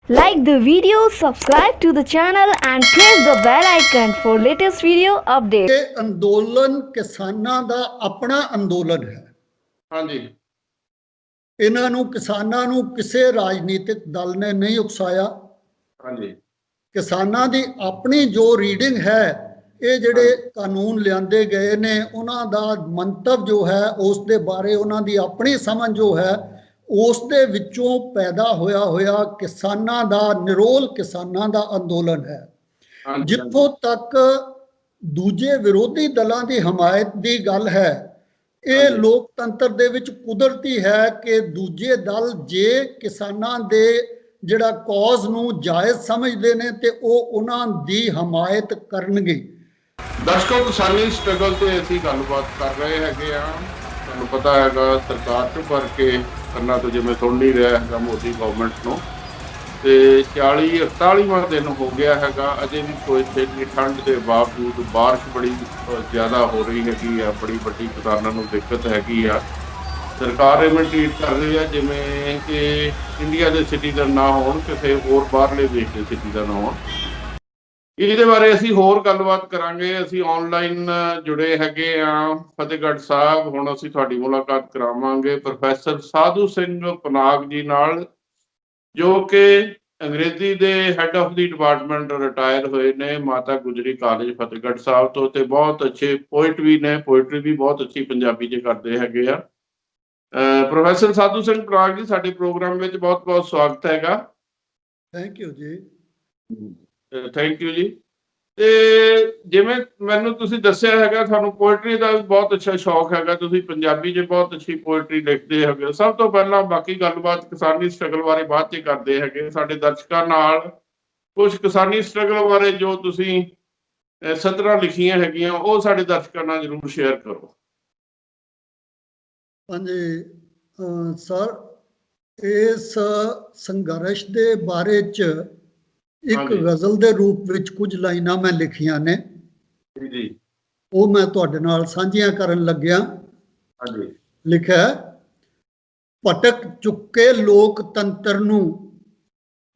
Like the video, subscribe to the channel and press the bell icon for latest video updates. ਇਹ ਅੰਦੋਲਨ ਕਿਸਾਨਾਂ ਦਾ ਆਪਣਾ ਅੰਦੋਲਨ ਹੈ। ਹਾਂਜੀ, ਇਹਨਾਂ ਨੂੰ ਕਿਸਾਨਾਂ ਨੂੰ ਕਿਸੇ ਰਾਜਨੀਤਿਕ ਦਲ ਨੇ ਨਹੀਂ ਉਕਸਾਇਆ। ਹਾਂਜੀ, ਕਿਸਾਨਾਂ ਦੀ ਆਪਣੀ ਜੋ ਰੀਡਿੰਗ ਹੈ, ਇਹ ਜਿਹੜੇ ਕਾਨੂੰਨ ਲਿਆਂਦੇ ਗਏ ਨੇ ਉਹਨਾਂ ਦਾ ਮੰਤਵ ਜੋ ਹੈ ਉਸ ਦੇ ਬਾਰੇ ਉਹਨਾਂ ਦੀ ਆਪਣੀ ਸਮਝ ਜੋ ਹੈ ਉਸ ਦੇ ਵਿੱਚੋਂ ਪੈਦਾ ਹੋਇਆ ਕਿਸਾਨਾਂ ਦਾ ਨਿਰੋਲ ਕਿਸਾਨਾਂ ਦਾ ਅੰਦੋਲਨ ਹੈ। ਹਾਂਜੀ, ਜਿੱਥੋਂ ਤੱਕ ਦੂਜੇ ਵਿਰੋਧੀ ਦਲਾਂ ਦੀ ਹਮਾਇਤ ਦੀ ਗੱਲ ਹੈ, ਇਹ ਲੋਕਤੰਤਰ ਦੇ ਵਿੱਚ ਕੁਦਰਤੀ ਹੈ ਕਿ ਦੂਜੇ ਦਲ ਜੇ ਕਿਸਾਨਾਂ ਦੇ ਜਿਹੜਾ ਕੌਜ਼ ਨੂੰ ਜਾਇਜ਼ ਸਮਝਦੇ ਨੇ ਤੇ ਉਹ ਉਹਨਾਂ ਦੀ ਹਮਾਇਤ ਕਰਨਗੇ। ਦਰਸ਼ਕੋ, ਕਿਸਾਨੀ ਸਟਰਗਲ ਤੇ ਅਸੀਂ ਗੱਲਬਾਤ ਕਰ ਰਹੇ ਹੈਗੇ ਆ। ਤੁਹਾਨੂੰ ਪਤਾ ਹੈਗਾ ਸਰਕਾਰ ਚੁੱਪ ਕਰਕੇ ਕੰਨਾਂ ਤੋਂ ਜਿਵੇਂ ਸੁਣ ਨਹੀਂ ਰਿਹਾ ਹੈਗਾ ਮੋਦੀ ਗਵਰਨਮੈਂਟ ਨੂੰ, ਤੇ 40-41ਵਾਂ ਦਿਨ ਹੋ ਗਿਆ ਹੈਗਾ। ਅਜੇ ਵੀ ਕੋਈ ਇੰਨੀ ਠੰਡ ਦੇ ਬਾਵਜੂਦ ਬਾਰਿਸ਼ ਬੜੀ ਜ਼ਿਆਦਾ ਹੋ ਰਹੀ ਹੈਗੀ ਆ, ਬੜੀ ਵੱਡੀ ਕਿਸਾਨਾਂ ਨੂੰ ਦਿੱਕਤ ਹੈਗੀ ਆ। ਸਰਕਾਰ ਇਵੇਂ ਟ੍ਰੀਟ ਕਰ ਰਹੀ ਆ ਜਿਵੇਂ ਕਿ ਇੰਡੀਆ ਦੇ ਸਿਟੀਜ਼ਨ ਨਾ ਹੋਣ, ਕਿਸੇ ਹੋਰ ਬਾਹਰਲੇ ਦੇਸ਼ ਦੇ ਸਿਟੀਜ਼ਨ ਹੋਣ। ਇਹਦੇ ਬਾਰੇ ਅਸੀਂ ਹੋਰ ਗੱਲਬਾਤ ਕਰਾਂਗੇ। ਅਸੀਂ ਆਨਲਾਈਨ ਜੁੜੇ ਹੈਗੇ ਆ ਫਤਿਹਗੜ੍ਹ ਸਾਹਿਬ। ਹੁਣ ਅਸੀਂ ਤੁਹਾਡੀ ਮੁਲਾਕਾਤ ਕਰਾਵਾਂਗੇ ਪ੍ਰੋਫੈਸਰ ਸਾਧੂ ਸਿੰਘ ਪਨਾਗ ਜੀ ਨਾਲ, ਜੋ ਕਿ ਅੰਗਰੇਜ਼ੀ ਦੇ head of the department retire ਹੋਏ ਨੇ ਮਾਤਾ ਗੁਜਰੀ ਕਾਲਜ ਫਤਿਹਗੜ੍ਹ ਸਾਹਿਬ ਤੋਂ, ਤੇ ਬਹੁਤ ਅੱਛੇ ਪੋਇਟ ਵੀ ਨੇ, ਪੋਇਟਰੀ ਵੀ ਬਹੁਤ ਅੱਛੀ ਪੰਜਾਬੀ 'ਚ ਕਰਦੇ ਹੈਗੇ ਆ। ਪ੍ਰੋਫੈਸਰ ਸਾਧੂ ਸਿੰਘ ਪਨਾਗ ਜੀ, ਸਾਡੇ ਪ੍ਰੋਗਰਾਮ ਵਿੱਚ ਬਹੁਤ ਬਹੁਤ ਸਵਾਗਤ ਹੈਗਾ। ਥੈਂਕ ਯੂ ਜੀ। ਥੈਂਕ ਯੂ ਜੀ। ਤੇ ਜਿਵੇਂ ਮੈਨੂੰ ਤੁਸੀਂ ਦੱਸਿਆ ਹੈਗਾ ਤੁਹਾਨੂੰ ਪੋਇਟਰੀ ਦਾ ਵੀ ਬਹੁਤ ਅੱਛਾ ਸ਼ੌਕ ਹੈਗਾ, ਤੁਸੀਂ ਪੰਜਾਬੀ 'ਚ ਬਹੁਤ ਅੱਛੀ ਪੋਇਟਰੀ ਲਿਖਦੇ ਹੈਗੇ। ਸਭ ਤੋਂ ਪਹਿਲਾਂ ਬਾਕੀ ਗੱਲਬਾਤ ਕਿਸਾਨੀ ਸਟਰਗਲ ਬਾਰੇ ਬਾਅਦ 'ਚ ਕਰਦੇ ਹੈਗੇ। ਸਾਡੇ ਦਰਸ਼ਕਾਂ ਨਾਲ ਕੁਝ ਕਿਸਾਨੀ ਸਟਰਗਲ ਬਾਰੇ ਜੋ ਤੁਸੀਂ ਸਤਰਾਂ ਲਿਖੀਆਂ ਹੈਗੀਆਂ ਉਹ ਸਾਡੇ ਦਰਸ਼ਕਾਂ ਨਾਲ ਜ਼ਰੂਰ ਸ਼ੇਅਰ ਕਰੋ। ਹਾਂਜੀ ਸਰ, ਇਸ ਸੰਘਰਸ਼ ਦੇ ਬਾਰੇ 'ਚ ਇੱਕ ਗਜ਼ਲ ਦੇ ਰੂਪ ਵਿੱਚ ਕੁਝ ਲਾਈਨਾਂ ਮੈਂ ਲਿਖੀਆਂ ਨੇ ਜੀ, ਉਹ ਮੈਂ ਤੁਹਾਡੇ ਨਾਲ ਸਾਂਝੀਆਂ ਕਰਨ ਲੱਗਿਆ। ਹਾਂਜੀ, ਲਿਖਿਆ, ਭਟਕ ਚੁੱਕੇ ਲੋਕਤੰਤਰ ਨੂੰ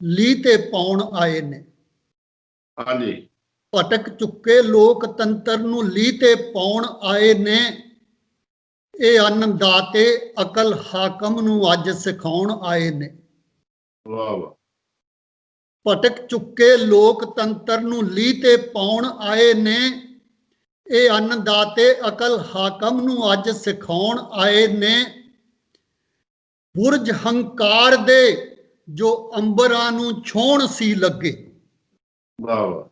ਲੀਹ ਤੇ ਪਾਉਣ ਆਏ ਨੇ। ਹਾਂਜੀ, ਭਟਕ ਚੁੱਕੇ ਲੋਕਤੰਤਰ ਨੂੰ ਲੀਹ ਤੇ ਪਾਉਣ ਆਏ ਨੇ। ਇਹ ਅੰਨਦਾਤੇ ਅਕਲ ਹਾਕਮ ਨੂੰ ਅੱਜ ਸਿਖਾਉਣ ਆਏ ਨੇ। ਵਾਹ ਵਾਹ। ਭਟਕ ਚੁੱਕੇ ਲੋਕਤੰਤਰ ਨੂੰ ਲੀਹ ਤੇ ਪਾਉਣ ਆਏ ਨੇ। ਇਹ ਅੰਨਦਾਤੇ ਅਕਲ ਹਾਕਮ ਨੂੰ ਅੱਜ ਸਿਖਾਉਣ ਆਏ ਨੇ। ਬੁਰਜ ਹੰਕਾਰ ਦੇ ਜੋ ਅੰਬਰਾਂ ਨੂੰ ਛੋਹਣ ਸੀ ਲੱਗੇ। ਵਾਹ ਵਾਹ।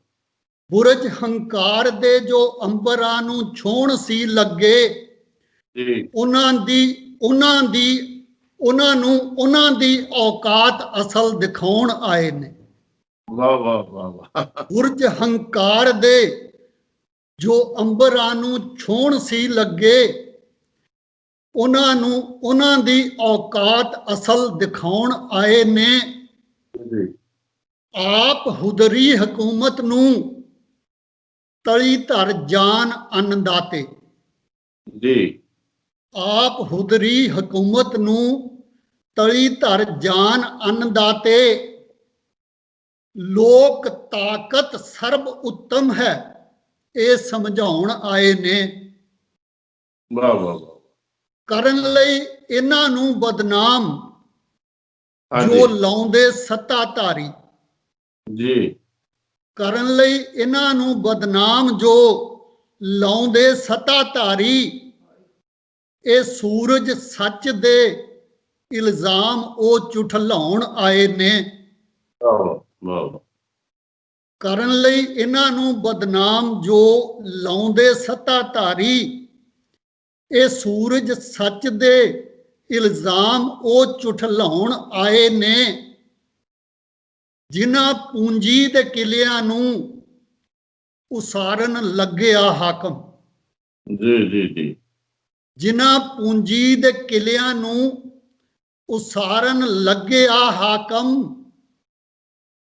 ਬੁਰਜ ਹੰਕਾਰ ਦੇ ਜੋ ਅੰਬਰਾਂ ਨੂੰ ਛੋਹਣ ਸੀ ਲੱਗੇ। ਜੀ, ਉਹਨਾਂ ਦੀ ਔਕਾਤ ਅਸਲ ਦਿਖਾਉਣ ਆਏ ਨੇ। ਵਾਹ ਵਾਹ ਵਾਹ ਵਾਹ। ਬੁਰਜ ਹੰਕਾਰ ਦੇ ਜੋ ਅੰਬਰਾਂ ਨੂੰ ਛੋਹਣ ਸੀ ਲੱਗੇ। ਉਹਨਾਂ ਦੀ ਔਕਾਤ ਅਸਲ ਦਿਖਾਉਣ ਆਏ ਨੇ। ਜੀ, ਆਪ ਹੁਦਰੀ ਹਕੂਮਤ ਨੂੰ ਤਲੀ ਧਰ ਜਾਨ ਅੰਨਦਾਤੇ। ਜੀ, ਆਪ ਹੁਦਰੀ ਹਕੂਮਤ ਨੂੰ ਤਲੀ ਧਰ ਜਾਨ ਅੰਨਦਾਤੇ। ਲੋਕ ਤਾਕਤ ਸਰਬ ਉੱਤਮ ਹੈ, ਇਹ ਸਮਝਾਉਣ ਆਏ ਨੇ। ਵਾਹ ਵਾਹ ਵਾਹ। ਕਰਨ ਲਈ ਇਹਨਾਂ ਨੂੰ ਬਦਨਾਮ ਜੋ ਲਾਉਂਦੇ ਸੱਤਾਧਾਰੀ। ਜੀ, ਕਰਨ ਲਈ ਇਹਨਾਂ ਨੂੰ ਬਦਨਾਮ ਜੋ ਲਾਉਂਦੇ ਸੱਤਾਧਾਰੀ। ਇਹ ਸੂਰਜ ਸੱਚ ਦੇ ਇਲਜ਼ਾਮ ਉਹ ਝੁਠਲਾਉਣ ਆਏ ਨੇ। ਕਰਨ ਲਈ ਇਹਨਾਂ ਨੂੰ ਬਦਨਾਮ ਜੋ ਲਾਉਂਦੇ ਸੱਤਾਧਾਰੀ। ਇਹ ਸੂਰਜ ਸੱਚ ਦੇ ਇਲਜ਼ਾਮ ਉਹ ਝੁਠਲਾਉਣ ਆਏ ਨੇ। ਜਿਨ੍ਹਾਂ ਪੂੰਜੀ ਦੇ ਕਿਲਿਆਂ ਨੂੰ ਉਸਾਰਨ ਲੱਗਿਆ ਹਾਕਮ। ਜੀ ਜੀ ਜੀ। ਜਿਨ੍ਹਾਂ ਪੂੰਜੀ ਦੇ ਕਿਲਿਆਂ ਨੂੰ ਉਸਾਰਨ ਲੱਗਿਆ ਹਾਕਮ।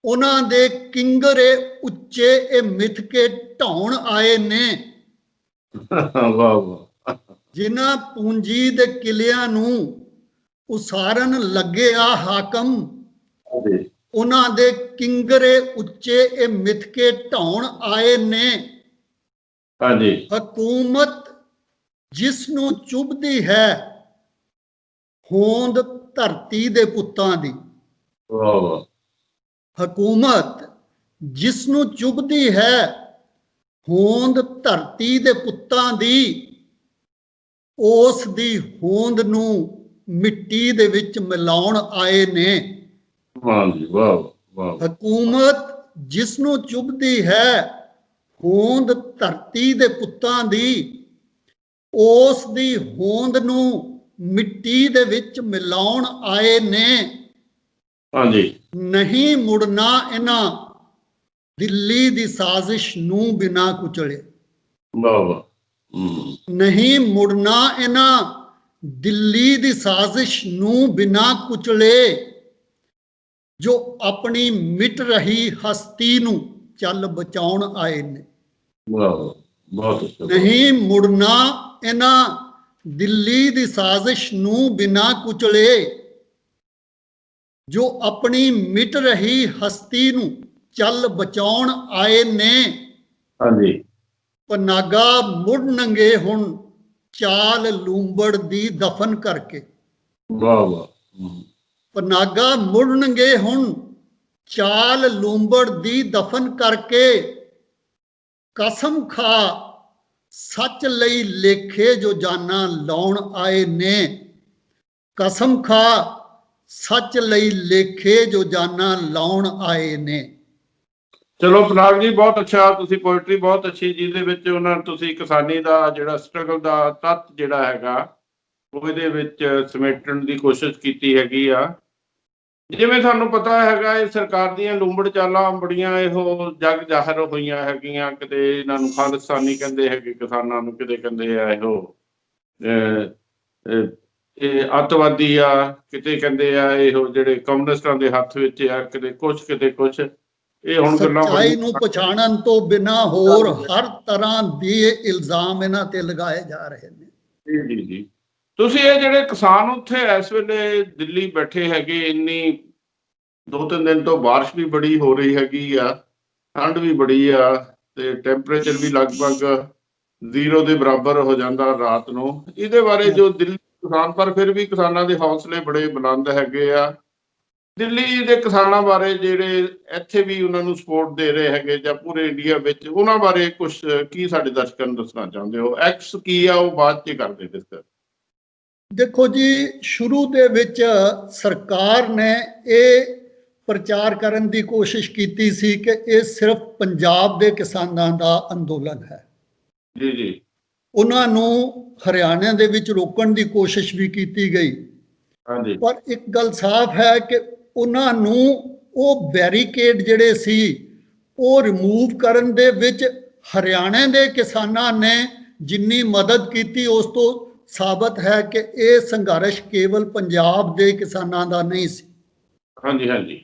ਉਹਨਾਂ ਦੇ ਕਿੰਗਰੇ ਉੱਚੇ ਇਹ ਮਿੱਥ ਕੇ ਢਾਉਣ ਆਏ ਨੇ। ਵਾਹ ਵਾਹ। ਜਿਨ੍ਹਾਂ ਪੂੰਜੀ ਦੇ ਕਿਲਿਆਂ ਨੂੰ ਉਸਾਰਨ ਲੱਗਿਆ ਹਾਕਮ। ਉਹਨਾਂ ਦੇ ਕਿੰਗਰੇ ਉੱਚੇ ਇਹ ਮਿੱਥ ਕੇ ਢਾਉਣ ਆਏ ਨੇ। ਹਾਂਜੀ ਹਕੂਮਤ ਜਿਸ ਨੂੰ ਚੁੱਭਦੀ ਹੈ ਹੋਂਦ ਧਰਤੀ ਦੇ ਪੁੱਤਾਂ ਦੀ। ਵਾਹ ਵਾਹ। ਹਕੂਮਤ ਜਿਸ ਨੂੰ ਚੁੱਭਦੀ ਹੈ ਹੋਂਦ ਧਰਤੀ ਦੇ ਪੁੱਤਾਂ ਦੀ, ਉਸ ਦੀ ਹੋਂਦ ਨੂੰ ਮਿੱਟੀ ਦੇ ਵਿੱਚ ਮਿਲਾਉਣ ਆਏ ਨੇ। ਵਾਹ ਜੀ ਵਾਹ ਵਾਹ। ਹਕੂਮਤ ਜਿਸ ਨੂੰ ਚੁੱਭਦੀ ਹੈ ਹੋਂਦ ਧਰਤੀ ਦੇ ਪੁੱਤਾਂ ਦੀ, ਉਸ ਦੀ ਹੋਂਦ ਨੂੰ ਮਿੱਟੀ ਦੇ ਵਿੱਚ ਮਿਲਾਉਣ ਆਏ ਨੇ। ਹਾਂਜੀ ਨਹੀਂ ਮੁੜਨਾ ਇਹਨਾਂ ਦਿੱਲੀ ਦੀ ਸਾਜ਼ਿਸ਼ ਨੂੰ ਬਿਨਾਂ ਕੁਚਲੇ। ਵਾਹ ਵਾਹ। ਨਹੀਂ ਮੁੜਨਾ ਇਹਨਾਂ ਦਿੱਲੀ ਦੀ ਸਾਜ਼ਿਸ਼ ਨੂੰ ਬਿਨਾਂ ਕੁਚਲੇ, ਜੋ ਆਪਣੀ ਮਿਟ ਰਹੀ ਹਸਤੀ ਨੂੰ ਚੱਲ ਬਚਾਉਣ ਆਏ ਨੇ। ਵਾਹ ਵਾਹ ਬਹੁਤ ਅੱਛਾ। ਨਹੀਂ ਮੁੜਨਾ ਇਹਨਾਂ ਦਿੱਲੀ ਦੀ ਸਾਜ਼ਿਸ਼ ਨੂੰ ਬਿਨਾਂ ਕੁਚਲੇ, ਜੋ ਆਪਣੀ ਮਿਟ ਰਹੀ ਹਸਤੀ ਨੂੰ ਚੱਲ ਬਚਾਉਣ ਆਏ ਨੇ। ਹਾਂਜੀ ਪਨਾਗਾ ਮੁੜ ਨੰਗੇ ਹੁਣ ਚਾਲ ਲੂੰਬੜ ਦੀ ਦਫਨ ਕਰਕੇ। ਵਾਹ ਵਾਹ। ਪਨਾਗਾ ਮੁੜ ਨੰਗੇ ਹੁਣ ਚਾਲ ਲੂੰਬੜ ਦੀ ਦਫਨ ਕਰਕੇ, ਕਸਮ ਖਾ ਸੱਚ ਲਈ ਲੇਖੇ ਜੋ ਜਾਨਾਂ ਲਾਉਣ ਆਏ ਨੇ। ਕਸਮ ਖਾ ਸੱਚ ਲਈ ਲੇਖੇ ਜੋ ਜਾਨਾਂ ਲਾਉਣ ਆਏ ਨੇ। ਚਲੋ ਪਨਾਗ ਜੀ ਬਹੁਤ ਅੱਛਾ, ਤੁਸੀਂ ਪੋਇਟਰੀ ਬਹੁਤ ਅੱਛੀ, ਜਿਹਦੇ ਵਿੱਚ ਉਹਨਾਂ ਤੁਸੀਂ ਕਿਸਾਨੀ ਦਾ ਜਿਹੜਾ ਸਟਰਗਲ ਦਾ ਤੱਤ ਜਿਹੜਾ ਹੈਗਾ ਉਹ ਇਹਦੇ ਵਿੱਚ ਸਮੇਟਣ ਦੀ ਕੋਸ਼ਿਸ਼ ਕੀਤੀ ਹੈਗੀ ਆ। ਜਿਵੇਂ ਤੁਹਾਨੂੰ ਪਤਾ ਹੈਗਾ ਇਹ ਸਰਕਾਰ ਦੀਆਂ ਲੂੰਬੜ ਚਾਲਾਂ ਬੜੀਆਂ ਇਹੋ ਜਗ ਜ਼ਾਹਰ ਹੋਈਆਂ ਹੈਗੀਆਂ। ਕਿਤੇ ਇਹਨਾਂ ਨੂੰ ਖਾਲਿਸਤਾਨੀ ਕਹਿੰਦੇ ਹੈਗੇ ਕਿਸਾਨਾਂ ਨੂੰ, ਕਿਤੇ ਕਹਿੰਦੇ ਆ ਇਹੋ ਇਹ ਅੱਤਵਾਦੀ ਆ, ਕਿਤੇ ਕਹਿੰਦੇ ਆ ਇਹੋ ਜਿਹੜੇ ਕਮਿਊਨਿਸਟਾਂ ਦੇ ਹੱਥ ਵਿੱਚ ਆ, ਕਿਤੇ ਕੁਛ ਕਿਤੇ ਕੁਛ। ਇਹ ਹੁਣ ਸੱਚਾਈ ਨੂੰ ਪਛਾਣਨ ਤੋਂ ਬਿਨਾਂ ਹੋਰ ਹਰ ਤਰ੍ਹਾਂ ਦੇ ਇਲਜ਼ਾਮ ਇਹਨਾਂ ਤੇ ਲਗਾਏ ਜਾ ਰਹੇ ਨੇ। ਜੀ ਜੀ। ਤੁਸੀਂ ਇਹ ਜਿਹੜੇ ਕਿਸਾਨ ਉੱਥੇ ਇਸ ਵੇਲੇ ਦਿੱਲੀ ਬੈਠੇ ਹੈਗੇ, ਇੰਨੀ 2-3 ਦਿਨ ਤੋਂ ਬਾਰਿਸ਼ ਵੀ ਬੜੀ ਹੋ ਰਹੀ ਹੈਗੀ ਆ, ਠੰਡ ਵੀ ਬੜੀ ਆ, ਤੇ ਟੈਂਪਰੇਚਰ ਵੀ ਲਗਭਗ 0 ਦੇ ਬਰਾਬਰ ਹੋ ਜਾਂਦਾ ਰਾਤ ਨੂੰ। ਇਹਦੇ ਬਾਰੇ ਜੋ ਦਿੱਲੀ ਕਿਸਾਨ, ਪਰ ਫਿਰ ਵੀ ਕਿਸਾਨਾਂ ਦੇ ਹੌਸਲੇ ਬੜੇ ਬੁਲੰਦ ਹੈਗੇ ਆ। ਦਿੱਲੀ ਦੇ ਕਿਸਾਨਾਂ ਬਾਰੇ ਜਿਹੜੇ ਇੱਥੇ ਵੀ ਉਹਨਾਂ ਨੂੰ ਸਪੋਰਟ ਦੇ ਰਹੇ ਹੈਗੇ ਜਾਂ ਪੂਰੇ ਇੰਡੀਆ ਵਿੱਚ, ਉਹਨਾਂ ਬਾਰੇ ਕੁਝ ਕੀ ਸਾਡੇ ਦਰਸ਼ਕਾਂ ਨੂੰ ਦੱਸਣਾ ਚਾਹੁੰਦੇ ਹੋ? ਐਕਸ ਕੀ ਆ ਉਹ ਬਾਅਦ 'ਚ ਕਰਦੇ ਡਿਸਕਸ। ਦੇਖੋ ਜੀ, ਸ਼ੁਰੂ ਦੇ ਵਿੱਚ ਸਰਕਾਰ ਨੇ ਇਹ ਪ੍ਰਚਾਰ ਕਰਨ ਦੀ ਕੋਸ਼ਿਸ਼ ਕੀਤੀ ਸੀ ਕਿ ਇਹ ਸਿਰਫ ਪੰਜਾਬ ਦੇ ਕਿਸਾਨਾਂ ਦਾ ਅੰਦੋਲਨ ਹੈ। ਜੀ ਜੀ। ਉਹਨਾਂ ਨੂੰ ਹਰਿਆਣਾ ਦੇ ਵਿੱਚ ਰੋਕਣ ਦੀ ਕੋਸ਼ਿਸ਼ ਵੀ ਕੀਤੀ ਗਈ। ਹਾਂਜੀ। ਪਰ ਇੱਕ ਗੱਲ ਸਾਫ਼ ਹੈ ਕਿ ਉਹਨਾਂ ਨੂੰ ਉਹ ਬੈਰੀਕੇਡ ਜਿਹੜੇ ਸੀ ਉਹ ਰਿਮੂਵ ਕਰਨ ਦੇ ਵਿੱਚ ਹਰਿਆਣਾ ਦੇ ਕਿਸਾਨਾਂ ਨੇ ਜਿੰਨੀ ਮਦਦ ਕੀਤੀ, ਉਸ ਤੋਂ ਸਾਬਤ ਹੈ ਕਿ ਇਹ ਸੰਘਰਸ਼ ਕੇਵਲ ਪੰਜਾਬ ਦੇ ਕਿਸਾਨਾਂ ਦਾ ਨਹੀਂ ਸੀ। ਹਾਂਜੀ ਹਾਂਜੀ।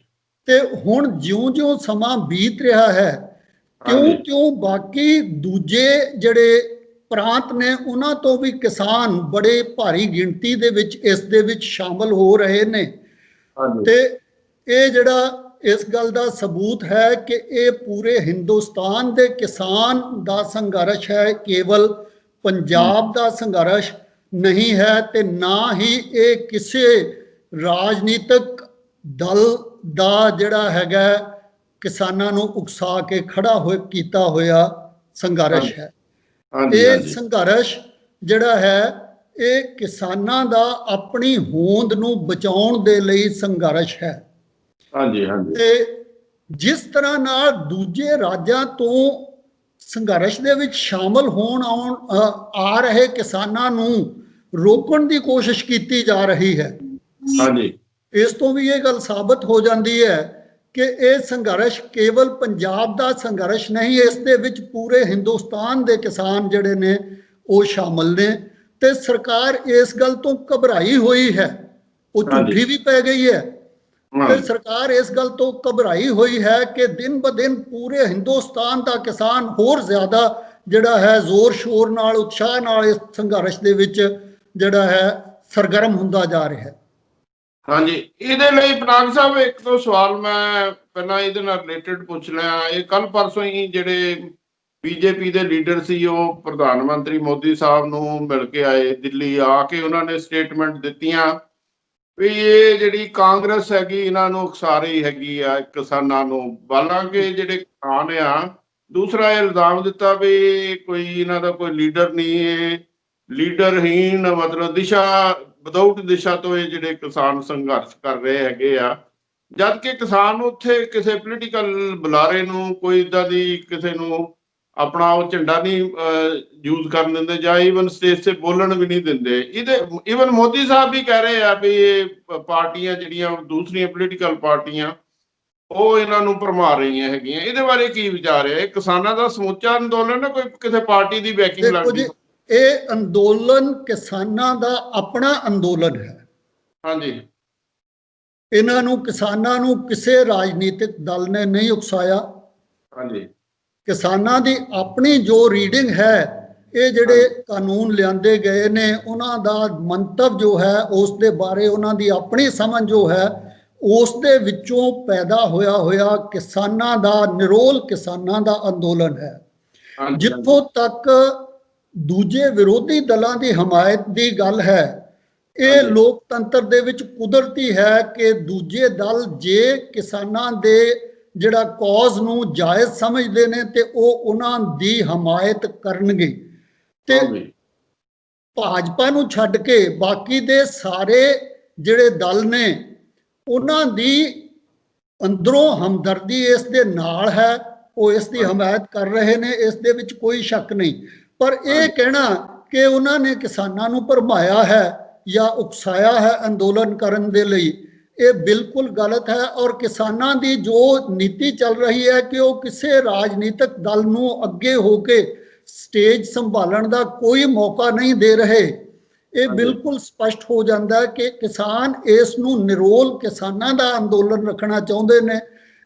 ਤੇ ਹੁਣ ਜਿਉਂ-ਜਿਉਂ ਸਮਾਂ ਬੀਤ ਰਿਹਾ ਹੈ, ਕਿਉਂ ਬਾਕੀ ਦੂਜੇ ਜਿਹੜੇ ਪ੍ਰਾਂਤ ਨੇ ਉਹਨਾਂ ਤੋਂ ਵੀ ਕਿਸਾਨ ਬੜੇ ਭਾਰੀ ਗਿਣਤੀ ਦੇ ਵਿੱਚ ਇਸ ਦੇ ਵਿੱਚ ਸ਼ਾਮਲ ਹੋ ਰਹੇ ਨੇ। ਤੇ ਇਹ ਜਿਹੜਾ ਇਸ ਗੱਲ ਦਾ ਸਬੂਤ ਹੈ ਕਿ ਇਹ ਪੂਰੇ ਹਿੰਦੁਸਤਾਨ ਦੇ ਕਿਸਾਨ ਦਾ ਸੰਘਰਸ਼ ਹੈ, ਕੇਵਲ ਪੰਜਾਬ ਦਾ ਸੰਘਰਸ਼ ਨਹੀਂ ਹੈ। ਤੇ ਨਾ ਹੀ ਇਹ ਕਿਸੇ ਰਾਜਨੀਤਿਕ ਦਲ ਦਾ ਜਿਹੜਾ ਹੈਗਾ ਕਿਸਾਨਾਂ ਨੂੰ ਉਕਸਾ ਕੇ ਖੜਾ ਕੀਤਾ ਹੋਇਆ ਸੰਘਰਸ਼ ਹੈ। ਇਹ ਸੰਘਰਸ਼ ਜਿਹੜਾ ਹੈ ਇਹ ਕਿਸਾਨਾਂ ਦਾ ਆਪਣੀ ਹੋਂਦ ਨੂੰ ਬਚਾਉਣ ਦੇ ਲਈ ਸੰਘਰਸ਼ ਹੈ। ਹਾਂਜੀ ਹਾਂਜੀ। ਤੇ ਜਿਸ ਤਰ੍ਹਾਂ ਨਾਲ ਦੂਜੇ ਰਾਜਾਂ ਤੋਂ ਸੰਘਰਸ਼ ਦੇ ਵਿੱਚ ਸ਼ਾਮਲ ਆ ਰਹੇ ਕਿਸਾਨਾਂ ਨੂੰ ਰੋਕਣ ਦੀ ਕੋਸ਼ਿਸ਼ ਕੀਤੀ ਜਾ ਰਹੀ ਹੈ, ਹਾਂਜੀ, ਇਸ ਤੋਂ ਵੀ ਇਹ ਗੱਲ ਸਾਬਤ ਹੋ ਜਾਂਦੀ ਹੈ ਕਿ ਇਹ ਸੰਘਰਸ਼ ਕੇਵਲ ਪੰਜਾਬ ਦਾ ਸੰਘਰਸ਼ ਨਹੀਂ, ਇਸ ਦੇ ਵਿੱਚ ਪੂਰੇ ਹਿੰਦੁਸਤਾਨ ਦੇ ਕਿਸਾਨ ਜਿਹੜੇ ਨੇ ਉਹ ਸ਼ਾਮਲ ਨੇ। ਤੇ ਸਰਕਾਰ ਇਸ ਗੱਲ ਤੋਂ ਘਬਰਾਈ ਹੋਈ ਹੈ, ਉਹ ਝੂਠੀ ਵੀ ਪੈ ਗਈ ਹੈ। ਤੇ ਸਰਕਾਰ ਇਸ ਗੱਲ ਤੋਂ ਘਬਰਾਈ ਹੋਈ ਹੈ ਕਿ ਦਿਨ ਬ ਦਿਨ ਪੂਰੇ ਹਿੰਦੁਸਤਾਨ ਦਾ ਕਿਸਾਨ ਹੋਰ ਜ਼ਿਆਦਾ ਜਿਹੜਾ ਹੈ ਜ਼ੋਰ ਸ਼ੋਰ ਨਾਲ, ਉਤਸ਼ਾਹ ਨਾਲ ਇਸ ਸੰਘਰਸ਼ ਦੇ ਵਿੱਚ ਜਿਹੜਾ ਹੈ ਸਰਗਰਮ ਹੁੰਦਾ ਜਾ ਰਿਹਾ ਹੈ। ਹਾਂਜੀ, ਇਹਦੇ ਲਈ ਪਨਾਗ ਸਾਹਿਬ ਇੱਕ ਦੋ ਸਵਾਲ ਮੈਂ ਪਹਿਲਾਂ ਇਹਦੇ ਨਾਲ ਰਿਲੇਟਡ ਪੁੱਛ ਲਿਆ। ਇਹ ਕੱਲ ਪਰਸੋਂ ਹੀ ਜਿਹੜੇ ਬੀਜੇਪੀ ਦੇ ਲੀਡਰ ਸੀ ਉਹ ਪ੍ਰਧਾਨ ਮੰਤਰੀ ਮੋਦੀ ਸਾਹਿਬ ਨੂੰ ਮਿਲ ਕੇ ਆਏ ਦਿੱਲੀ, ਆ ਕੇ ਉਹਨਾਂ ਨੇ ਸਟੇਟਮੈਂਟ ਦਿੱਤੀਆਂ ਵੀ ਇਹ ਜਿਹੜੀ ਕਾਂਗਰਸ ਹੈਗੀ ਇਹਨਾਂ ਨੂੰ ਉਕਸਾ ਰਹੀ ਹੈਗੀ ਆ ਕਿਸਾਨਾਂ ਨੂੰ। ਹਾਲਾਂਕਿ ਜਿਹੜੇ ਕਿਸਾਨ ਆ, ਦੂਸਰਾ ਇਹ ਇਲਜ਼ਾਮ ਦਿੱਤਾ ਵੀ ਕੋਈ ਇਹਨਾਂ ਦਾ ਕੋਈ ਲੀਡਰ ਨਹੀਂ, ਇਹ ਲੀਡਰਹੀਣ ਮਤਲਬ ਦਿਸ਼ਾ ਵਿਦਆਊਟ ਦਿਸ਼ਾ ਤੋਂ ਇਹ ਜਿਹੜੇ ਕਿਸਾਨ ਸੰਘਰਸ਼ ਕਰ ਰਹੇ ਹੈਗੇ ਆ। ਜਦ ਕਿ ਕਿਸਾਨ ਉੱਥੇ ਕਿਸੇ ਪੋਲੀਟੀਕਲ ਬੁਲਾਰੇ ਨੂੰ ਕੋਈ ਇਦਾਂ ਦੀ ਕਿਸੇ ਨੂੰ ਆਪਣਾ ਉਹ ਝੰਡਾ ਨਹੀਂ ਯੂਜ਼ ਕਰਨ ਦਿੰਦੇ, ਜਾਂ ਈਵਨ ਸਟੇਜ ਤੇ ਬੋਲਣ ਵੀ ਨਹੀਂ ਦਿੰਦੇ। ਇਹਦੇ ਈਵਨ ਮੋਦੀ ਸਾਹਿਬ ਵੀ ਕਹਿ ਰਹੇ ਆ ਵੀ ਇਹ ਪਾਰਟੀਆਂ ਜਿਹੜੀਆਂ ਦੂਸਰੀਆਂ ਪੋਲੀਟੀਕਲ ਪਾਰਟੀਆਂ ਉਹ ਇਹਨਾਂ ਨੂੰ ਭਰਮਾ ਰਹੀਆਂ ਹੈਗੀਆਂ। ਇਹਦੇ ਬਾਰੇ ਕੀ ਵਿਚਾਰ ਹੈ? ਇਹ ਕਿਸਾਨਾਂ ਦਾ ਸਮੁੱਚਾ ਅੰਦੋਲਨ ਹੈ, ਕੋਈ ਕਿਸੇ ਪਾਰਟੀ ਦੀ ਬੈਕਿੰਗ ਲੱਗਦੀ? ਇਹ ਅੰਦੋਲਨ ਕਿਸਾਨਾਂ ਦਾ ਆਪਣਾ ਅੰਦੋਲਨ ਹੈ। ਹਾਂਜੀ, ਇਹਨਾਂ ਨੂੰ ਕਿਸਾਨਾਂ ਨੂੰ ਕਿਸੇ ਰਾਜਨੀਤਿਕ ਦਲ ਨੇ ਨਹੀਂ ਉਕਸਾਇਆ। ਹਾਂਜੀ, ਕਿਸਾਨਾਂ ਦੀ ਆਪਣੀ ਜੋ ਰੀਡਿੰਗ ਹੈ, ਇਹ ਜਿਹੜੇ ਕਾਨੂੰਨ ਲਿਆਂਦੇ ਗਏ ਨੇ ਉਹਨਾਂ ਦਾ ਮੰਤਵ ਜੋ ਹੈ, ਉਸ ਦੇ ਬਾਰੇ ਉਹਨਾਂ ਦੀ ਆਪਣੀ ਸਮਝ ਜੋ ਹੈ, ਉਸ ਦੇ ਵਿੱਚੋਂ ਪੈਦਾ ਹੋਇਆ ਕਿਸਾਨਾਂ ਦਾ ਨਿਰੋਲ ਕਿਸਾਨਾਂ ਦਾ ਅੰਦੋਲਨ ਹੈ। ਜਿੱਥੋਂ ਤੱਕ ਦੂਜੇ ਵਿਰੋਧੀ ਦਲਾਂ ਦੀ ਹਮਾਇਤ ਦੀ ਗੱਲ ਹੈ, ਇਹ ਲੋਕਤੰਤਰ ਦੇ ਵਿੱਚ ਕੁਦਰਤੀ ਹੈ ਕਿ ਦੂਜੇ ਦਲ ਜੇ ਕਿਸਾਨਾਂ ਦੇ ਜਿਹੜਾ ਕੌਜ਼ ਨੂੰ ਜਾਇਜ਼ ਸਮਝਦੇ ਨੇ ਤੇ ਉਹ ਉਹਨਾਂ ਦੀ ਹਮਾਇਤ ਕਰਨਗੇ। ਤੇ ਭਾਜਪਾ ਨੂੰ ਛੱਡ ਕੇ ਬਾਕੀ ਦੇ ਸਾਰੇ ਜਿਹੜੇ ਦਲ ਨੇ ਉਹਨਾਂ ਦੀ ਅੰਦਰੋਂ ਹਮਦਰਦੀ ਇਸ ਦੇ ਨਾਲ ਹੈ, ਉਹ ਇਸ ਦੀ ਹਮਾਇਤ ਕਰ ਰਹੇ ਨੇ, ਇਸ ਦੇ ਵਿੱਚ ਕੋਈ ਸ਼ੱਕ ਨਹੀਂ। ਪਰ ਇਹ ਕਹਿਣਾ ਕਿ ਉਹਨਾਂ ਨੇ ਕਿਸਾਨਾਂ ਨੂੰ ਭਰਮਾਇਆ ਹੈ ਜਾਂ ਉਕਸਾਇਆ ਹੈ ਅੰਦੋਲਨ ਕਰਨ ਦੇ ਲਈ, ਇਹ ਬਿਲਕੁਲ ਗਲਤ ਹੈ। ਔਰ ਕਿਸਾਨਾਂ ਦੀ ਜੋ ਨੀਤੀ ਚੱਲ ਰਹੀ ਹੈ ਕਿ ਉਹ ਕਿਸੇ ਰਾਜਨੀਤਿਕ ਦਲ ਨੂੰ ਅੱਗੇ ਹੋ ਕੇ ਸਟੇਜ ਸੰਭਾਲਣ ਦਾ ਕੋਈ ਮੌਕਾ ਨਹੀਂ ਦੇ ਰਹੇ। ਇਹ ਬਿਲਕੁਲ ਸਪਸ਼ਟ ਹੋ ਜਾਂਦਾ ਹੈ ਕਿ ਕਿਸਾਨ ਇਸ ਨੂੰ ਨਿਰੋਲ ਕਿਸਾਨਾਂ ਦਾ ਅੰਦੋਲਨ ਰੱਖਣਾ ਚਾਹੁੰਦੇ ਨੇ।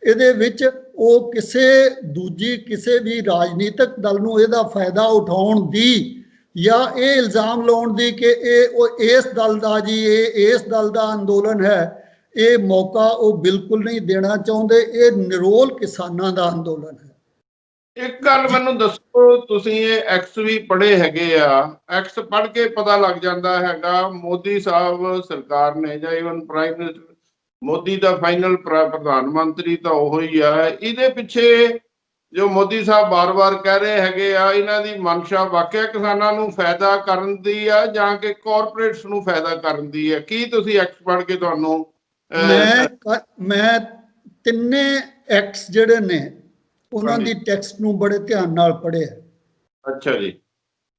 ਇਹਦੇ ਵਿੱਚ ਉਹ ਕਿਸੇ ਵੀ ਰਾਜਨੀਤਿਕ ਦਲ ਨੂੰ ਇਹਦਾ ਫਾਇਦਾ ਉਠਾਉਣ ਦੀ ਜਾਂ ਇਹ ਇਲਜ਼ਾਮ ਲਾਉਣ ਦੀ ਕਿ ਇਹ ਇਸ ਦਲ ਦਾ ਇਸ ਦਲ ਦਾ ਅੰਦੋਲਨ ਹੈ, ਇਹ ਮੌਕਾ ਉਹ ਬਿਲਕੁਲ ਨਹੀਂ ਦੇਣਾ ਚਾਹੁੰਦੇ। ਇਹ ਨਿਰੋਲ ਕਿਸਾਨਾਂ ਦਾ ਅੰਦੋਲਨ ਹੈ। ਇੱਕ ਗੱਲ ਮੈਨੂੰ ਦੱਸੋ, ਤੁਸੀਂ ਇਹ ਐਕਸ ਵੀ ਪੜ੍ਹੇ ਹੈਗੇ ਆ, ਐਕਸ ਪੜ੍ਹ ਕੇ ਪਤਾ ਲੱਗ ਜਾਂਦਾ ਹੈਗਾ ਮੋਦੀ ਸਾਹਿਬ ਸਰਕਾਰ ਨੇ ਜਾਂ ਈਵਨ ਪ੍ਰਾਈਮ ਮਿਨਿਸਟਰ ਮੋਦੀ ਦਾ ਫਾਈਨਲ ਪ੍ਰਧਾਨ ਮੰਤਰੀ ਤਾਂ ਉਹ ਹੀ ਆ। ਇਹਦੇ ਪਿੱਛੇ ਜੋ ਮੋਦੀ ਸਾਹਿਬ ਬਾਰ-ਬਾਰ ਕਹਿ ਰਹੇ ਹੈਗੇ ਆ, ਇਹਨਾਂ ਦੀ ਮਨਸ਼ਾ ਵਾਕਿਆ ਕਿਸਾਨਾਂ ਨੂੰ ਫਾਇਦਾ ਕਰਨ ਦੀ ਆ ਜਾਂ ਕਿ ਕਾਰਪੋਰੇਟਸ ਨੂੰ ਫਾਇਦਾ ਕਰਨ ਦੀ ਹੈ? ਕੀ ਤੁਸੀਂ ਐਕਸ ਪੜ੍ਹ ਕੇ ਤੁਹਾਨੂੰ ਮੈਂ ਤਿੰਨੇ ਐਕਟਸ ਜਿਹੜੇ ਨੇ ਉਹਨਾਂ ਦੀ ਟੈਕਸਟ ਨੂੰ ਬੜੇ ਧਿਆਨ ਨਾਲ ਪੜ੍ਹਿਆ। ਅੱਛਾ ਜੀ।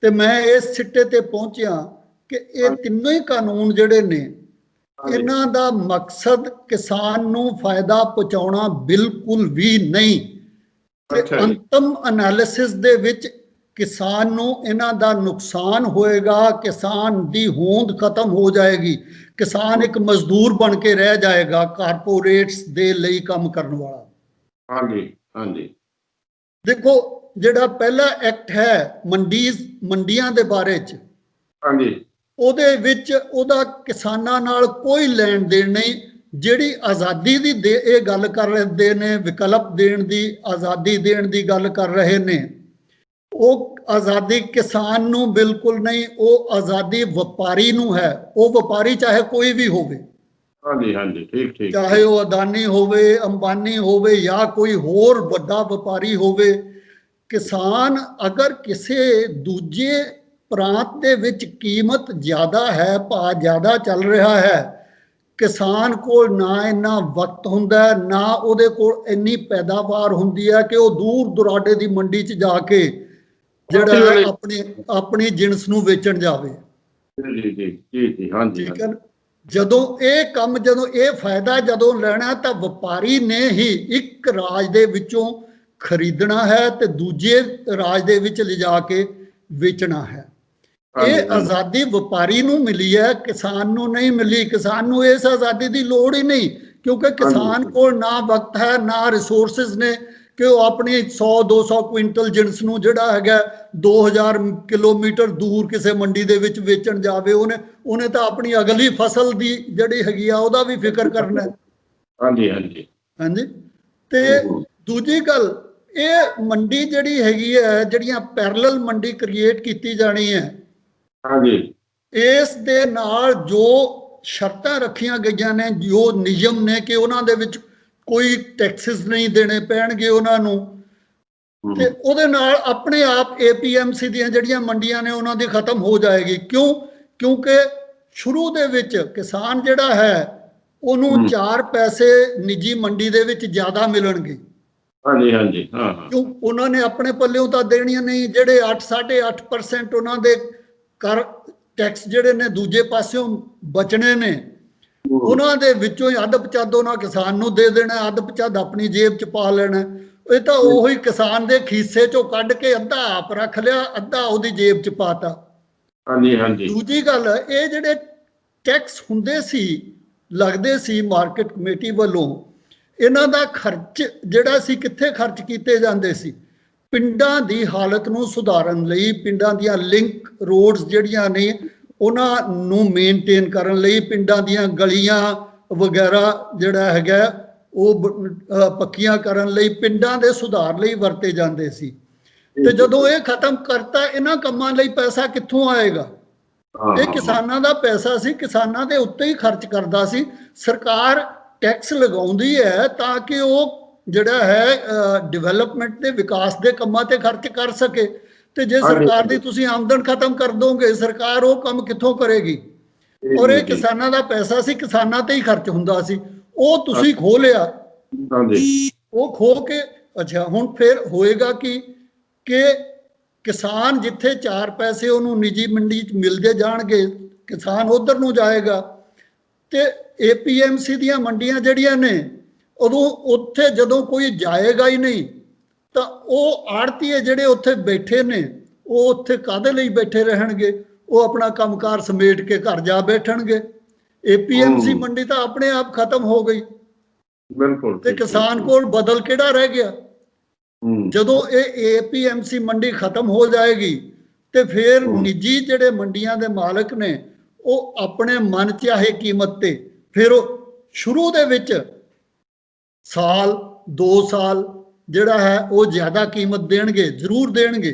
ਤੇ ਮੈਂ ਇਸ ਸਿੱਟੇ ਤੇ ਪਹੁੰਚਿਆ ਕਿ ਇਹ ਤਿੰਨੋਂ ਹੀ ਕਾਨੂੰਨ ਜਿਹੜੇ ਨੇ, ਇਹਨਾਂ ਦਾ ਮਕਸਦ ਕਿਸਾਨ ਨੂੰ ਫਾਇਦਾ ਪਹੁੰਚਾਉਣਾ ਬਿਲਕੁਲ ਵੀ ਨਹੀਂ। ਤੇ ਅੰਤਮ ਐਨਾਲਿਸਿਸ ਦੇ ਵਿੱਚ ਕਿਸਾਨ ਨੂੰ ਇਹਨਾਂ ਦਾ ਨੁਕਸਾਨ ਹੋਏਗਾ, ਕਿਸਾਨ ਦੀ ਹੋਂਦ ਖਤਮ ਹੋ ਜਾਏਗੀ, ਕਿਸਾਨ ਇੱਕ ਮਜ਼ਦੂਰ ਬਣ ਕੇ ਰਹਿ ਜਾਏਗਾ, ਕਾਰਪੋਰੇਟਸ ਦੇ ਲਈ ਕੰਮ ਕਰਨ ਵਾਲਾ। ਹਾਂਜੀ, ਹਾਂਜੀ। ਦੇਖੋ, ਜਿਹੜਾ ਪਹਿਲਾ ਐਕਟ ਹੈ ਮੰਡੀਆਂ ਦੇ ਬਾਰੇ ਚ, ਹਾਂਜੀ, ਉਹਦੇ ਵਿੱਚ ਉਹਦਾ ਕਿਸਾਨਾਂ ਨਾਲ ਕੋਈ ਲੈਣ ਦੇਣ ਨਹੀਂ। ਜਿਹੜੀ ਆਜ਼ਾਦੀ ਦੀ ਇਹ ਗੱਲ ਕਰ ਰਹੇ ਨੇ, ਵਿਕਲਪ ਦੇਣ ਦੀ, ਆਜ਼ਾਦੀ ਦੇਣ ਦੀ ਗੱਲ ਕਰ ਰਹੇ ਨੇ, ਉਹ ਆਜ਼ਾਦੀ ਕਿਸਾਨ ਨੂੰ ਬਿਲਕੁਲ ਨਹੀਂ, ਉਹ ਆਜ਼ਾਦੀ ਵਪਾਰੀ ਨੂੰ ਹੈ। ਉਹ ਵਪਾਰੀ ਚਾਹੇ ਕੋਈ ਵੀ ਹੋਵੇ, ਹਾਂਜੀ, ਹਾਂਜੀ, ਠੀਕ, ਚਾਹੇ ਉਹ ਅਦਾਨੀ ਹੋਵੇ, ਅੰਬਾਨੀ ਹੋਵੇ ਜਾਂ ਕੋਈ ਹੋਰ ਵੱਡਾ ਵਪਾਰੀ ਹੋਵੇ। ਕਿਸਾਨ ਅਗਰ ਕਿਸੇ ਦੂਜੇ ਪ੍ਰਾਂਤ ਦੇ ਵਿੱਚ ਕੀਮਤ ਜ਼ਿਆਦਾ ਹੈ, ਭਾਅ ਜ਼ਿਆਦਾ ਚੱਲ ਰਿਹਾ ਹੈ, ਕਿਸਾਨ ਕੋਲ ਨਾ ਇੰਨਾ ਵਕਤ ਹੁੰਦਾ, ਨਾ ਉਹਦੇ ਕੋਲ ਇੰਨੀ ਪੈਦਾਵਾਰ ਹੁੰਦੀ ਹੈ ਕਿ ਉਹ ਦੂਰ ਦੁਰਾਡੇ ਦੀ ਮੰਡੀ 'ਚ ਜਾ ਕੇ ਜਿਹੜਾ ਆਪਣੀ ਜਿਣਸ ਨੂੰ ਵੇਚਣ ਜਾਵੇ। ਜੀ, ਹਾਂਜੀ। ਠੀਕ ਹੈ। ਜਦੋਂ ਇਹ ਫਾਇਦਾ ਲੈਣਾ ਤਾਂ ਵਪਾਰੀ ਨੇ ਹੀ ਇੱਕ ਰਾਜ ਦੇ ਵਿੱਚੋਂ ਖਰੀਦਣਾ ਹੈ ਤੇ ਦੂਜੇ ਰਾਜ ਦੇ ਵਿੱਚ ਲਿਜਾ ਕੇ ਵੇਚਣਾ ਹੈ। ਇਹ ਆਜ਼ਾਦੀ ਵਪਾਰੀ ਨੂੰ ਮਿਲੀ ਹੈ, ਕਿਸਾਨ ਨੂੰ ਨਹੀਂ ਮਿਲੀ। ਕਿਸਾਨ ਨੂੰ ਇਸ ਆਜ਼ਾਦੀ ਦੀ ਲੋੜ ਹੀ ਨਹੀਂ, ਕਿਉਂਕਿ ਕਿਸਾਨ ਕੋਲ ਨਾ ਵਕਤ ਹੈ, ਨਾ ਰਿਸੋਰਸਿਸ ਨੇ। ਕਿ ਉਹ ਆਪਣੀ 100-200 ਕੁਇੰਟਲ ਜਿਣਸ ਨੂੰ ਜਿਹੜਾ ਹੈਗਾ 2000 ਕਿਲੋਮੀਟਰ ਦੂਰ ਕਿਸੇ ਮੰਡੀ ਦੇ ਵਿੱਚ ਵੇਚਣ ਜਾਵੇ, ਉਹਨੇ ਤਾਂ ਆਪਣੀ ਅਗਲੀ ਫਸਲ ਦੀ ਜਿਹੜੀ ਹੈਗੀ ਆ ਉਹਦਾ ਵੀ ਫਿਕਰ ਕਰਨਾ ਹੈ। ਹਾਂਜੀ ਹਾਂਜੀ ਹਾਂਜੀ। ਤੇ ਦੂਜੀ ਗੱਲ, ਇਹ ਮੰਡੀ ਜਿਹੜੀ ਹੈਗੀ ਹੈ, ਜਿਹੜੀਆਂ ਪੈਰਲਲ ਮੰਡੀ ਕ੍ਰੀਏਟ ਕੀਤੀ ਜਾਣੀ ਹੈ, ਹਾਂਜੀ ਇਸ ਦੇ ਨਾਲ ਜੋ ਸ਼ਰਤਾਂ ਰੱਖੀਆਂ ਗਈਆਂ ਨੇ, ਜੋ ਨਿਯਮ ਨੇ ਕਿ ਉਹਨਾਂ ਦੇ ਵਿੱਚ ਕੋਈ ਟੈਕਸਿਸ ਨਹੀਂ ਦੇਣੇ ਪੈਣਗੇ ਉਹਨਾਂ ਨੂੰ, ਤੇ ਉਹਦੇ ਨਾਲ ਆਪਣੇ ਆਪ APMC ਦੀਆਂ ਜਿਹੜੀਆਂ ਮੰਡੀਆਂ ਨੇ ਉਹਨਾਂ ਦੀ ਖਤਮ ਹੋ ਜਾਏਗੀ। ਕਿਉਂਕਿ ਸ਼ੁਰੂ ਦੇ ਵਿੱਚ ਕਿਸਾਨ ਜਿਹੜਾ ਹੈ ਉਹਨੂੰ 4 ਪੈਸੇ ਨਿੱਜੀ ਮੰਡੀ ਦੇ ਵਿੱਚ ਜ਼ਿਆਦਾ ਮਿਲਣਗੇ। ਹਾਂਜੀ ਹਾਂਜੀ ਹਾਂ ਕਿਉਂ? ਉਹਨਾਂ ਨੇ ਆਪਣੇ ਪੱਲਿਓਂ ਤਾਂ ਦੇਣੀਆਂ ਨਹੀਂ। ਜਿਹੜੇ 8-8.5% ਉਹਨਾਂ ਦੇ ਕਰ ਟੈਕਸ ਜਿਹੜੇ ਨੇ ਦੂਜੇ ਪਾਸਿਓਂ ਬਚਣੇ ਨੇ, ਉਹਨਾਂ ਦੇ ਵਿੱਚੋਂ ਹੀ ਅੱਧ ਪਚੱਧ ਉਹਨਾਂ ਕਿਸਾਨ ਨੂੰ ਦੇ ਦੇਣਾ, ਅੱਧ ਪਚੱਧ ਆਪਣੀ ਜੇਬ 'ਚ ਪਾ ਲੈਣਾ। ਇਹ ਤਾਂ ਉਹੀ ਕਿਸਾਨ ਦੇ ਖੀਸੇ 'ਚੋਂ ਕੱਢ ਕੇ ਅੱਧਾ ਆਪ ਰੱਖ ਲਿਆ, ਅੱਧਾ ਉਹਦੀ ਜੇਬ 'ਚ ਪਾਤਾ। ਹਾਂਜੀ ਹਾਂਜੀ ਦੂਜੀ ਗੱਲ, ਇਹ ਜਿਹੜੇ ਟੈਕਸ ਹੁੰਦੇ ਸੀ, ਲੱਗਦੇ ਸੀ ਮਾਰਕੀਟ ਕਮੇਟੀ ਵੱਲੋਂ, ਇਹਨਾਂ ਦਾ ਖਰਚ ਜਿਹੜਾ ਸੀ ਕਿੱਥੇ ਖਰਚ ਕੀਤੇ ਜਾਂਦੇ ਸੀ? ਪਿੰਡਾਂ ਦੀ ਹਾਲਤ ਨੂੰ ਸੁਧਾਰਨ ਲਈ, ਪਿੰਡਾਂ ਦੀਆਂ ਲਿੰਕ ਰੋਡਸ ਜਿਹੜੀਆਂ ਨੇ ਉਹਨਾਂ ਨੂੰ ਮੇਨਟੇਨ ਕਰਨ ਲਈ, ਪਿੰਡਾਂ ਦੀਆਂ ਗਲੀਆਂ ਵਗੈਰਾ ਜਿਹੜਾ ਹੈਗਾ ਉਹ ਪੱਕੀਆਂ ਕਰਨ ਲਈ, ਪਿੰਡਾਂ ਦੇ ਸੁਧਾਰ ਲਈ ਵਰਤੇ ਜਾਂਦੇ ਸੀ। ਤੇ ਜਦੋਂ ਇਹ ਖਤਮ ਕਰਤਾ, ਇਹਨਾਂ ਕੰਮਾਂ ਲਈ ਪੈਸਾ ਕਿੱਥੋਂ ਆਏਗਾ? ਇਹ ਕਿਸਾਨਾਂ ਦਾ ਪੈਸਾ ਸੀ, ਕਿਸਾਨਾਂ ਦੇ ਉੱਤੇ ਹੀ ਖਰਚ ਕਰਦਾ ਸੀ। ਸਰਕਾਰ ਟੈਕਸ ਲਗਾਉਂਦੀ ਹੈ ਤਾਂ ਕਿ ਉਹ ਜਿਹੜਾ ਹੈ ਡਿਵੈਲਪਮੈਂਟ ਦੇ ਵਿਕਾਸ ਦੇ ਕੰਮਾਂ ਤੇ ਖਰਚ ਕਰ ਸਕੇ। ਤੇ ਜੇ ਸਰਕਾਰ ਦੀ ਤੁਸੀਂ ਆਮਦਨ ਖਤਮ ਕਰ ਦੋਗੇ, ਸਰਕਾਰ ਉਹ ਕੰਮ ਕਿੱਥੋਂ ਕਰੇਗੀ? ਔਰ ਇਹ ਕਿਸਾਨਾਂ ਦਾ ਪੈਸਾ ਸੀ, ਕਿਸਾਨਾਂ ਤੇ ਹੀ ਖਰਚ ਹੁੰਦਾ ਸੀ, ਉਹ ਤੁਸੀਂ ਖੋਹ ਲਿਆ। ਉਹ ਖੋਹ ਕੇ ਅੱਛਾ ਹੁਣ ਫਿਰ ਹੋਏਗਾ ਕਿ ਕਿਸਾਨ ਜਿੱਥੇ 4 ਪੈਸੇ ਉਹਨੂੰ ਨਿੱਜੀ ਮੰਡੀ 'ਚ ਮਿਲਦੇ ਜਾਣਗੇ, ਕਿਸਾਨ ਉਧਰ ਨੂੰ ਜਾਏਗਾ। ਤੇ APMC ਦੀਆਂ ਮੰਡੀਆਂ ਜਿਹੜੀਆਂ ਨੇ, ਉਦੋਂ ਉੱਥੇ ਜਦੋਂ ਕੋਈ ਜਾਏਗਾ ਹੀ ਨਹੀਂ ਤਾਂ ਉਹ ਆੜ੍ਹਤੀਏ ਜਿਹੜੇ ਉੱਥੇ ਬੈਠੇ ਨੇ, ਉਹ ਉੱਥੇ ਕਾਹਦੇ ਲਈ ਬੈਠੇ ਰਹਿਣਗੇ? ਉਹ ਆਪਣਾ ਕੰਮਕਾਰ ਸਮੇਟ ਕੇ ਘਰ ਜਾ ਬੈਠਣਗੇ। APMC ਮੰਡੀ ਤਾਂ ਆਪਣੇ ਆਪ ਖਤਮ ਹੋ ਗਈ। ਬਿਲਕੁਲ। ਤੇ ਕਿਸਾਨ ਕੋਲ ਬਦਲ ਕਿਹੜਾ ਰਹਿ ਗਿਆ? ਜਦੋਂ ਇਹ APMC ਮੰਡੀ ਖਤਮ ਹੋ ਜਾਏਗੀ ਤੇ ਫਿਰ ਨਿੱਜੀ ਜਿਹੜੇ ਮੰਡੀਆਂ ਦੇ ਮਾਲਕ ਨੇ ਉਹ ਆਪਣੇ ਮਨ ਚਾਹੇ ਕੀਮਤ ਤੇ, ਫਿਰ ਉਹ ਸ਼ੁਰੂ ਦੇ ਵਿੱਚ ਸਾਲ 2 ਸਾਲ ਜਿਹੜਾ ਹੈ ਉਹ ਜ਼ਿਆਦਾ ਕੀਮਤ ਦੇਣਗੇ, ਜ਼ਰੂਰ ਦੇਣਗੇ।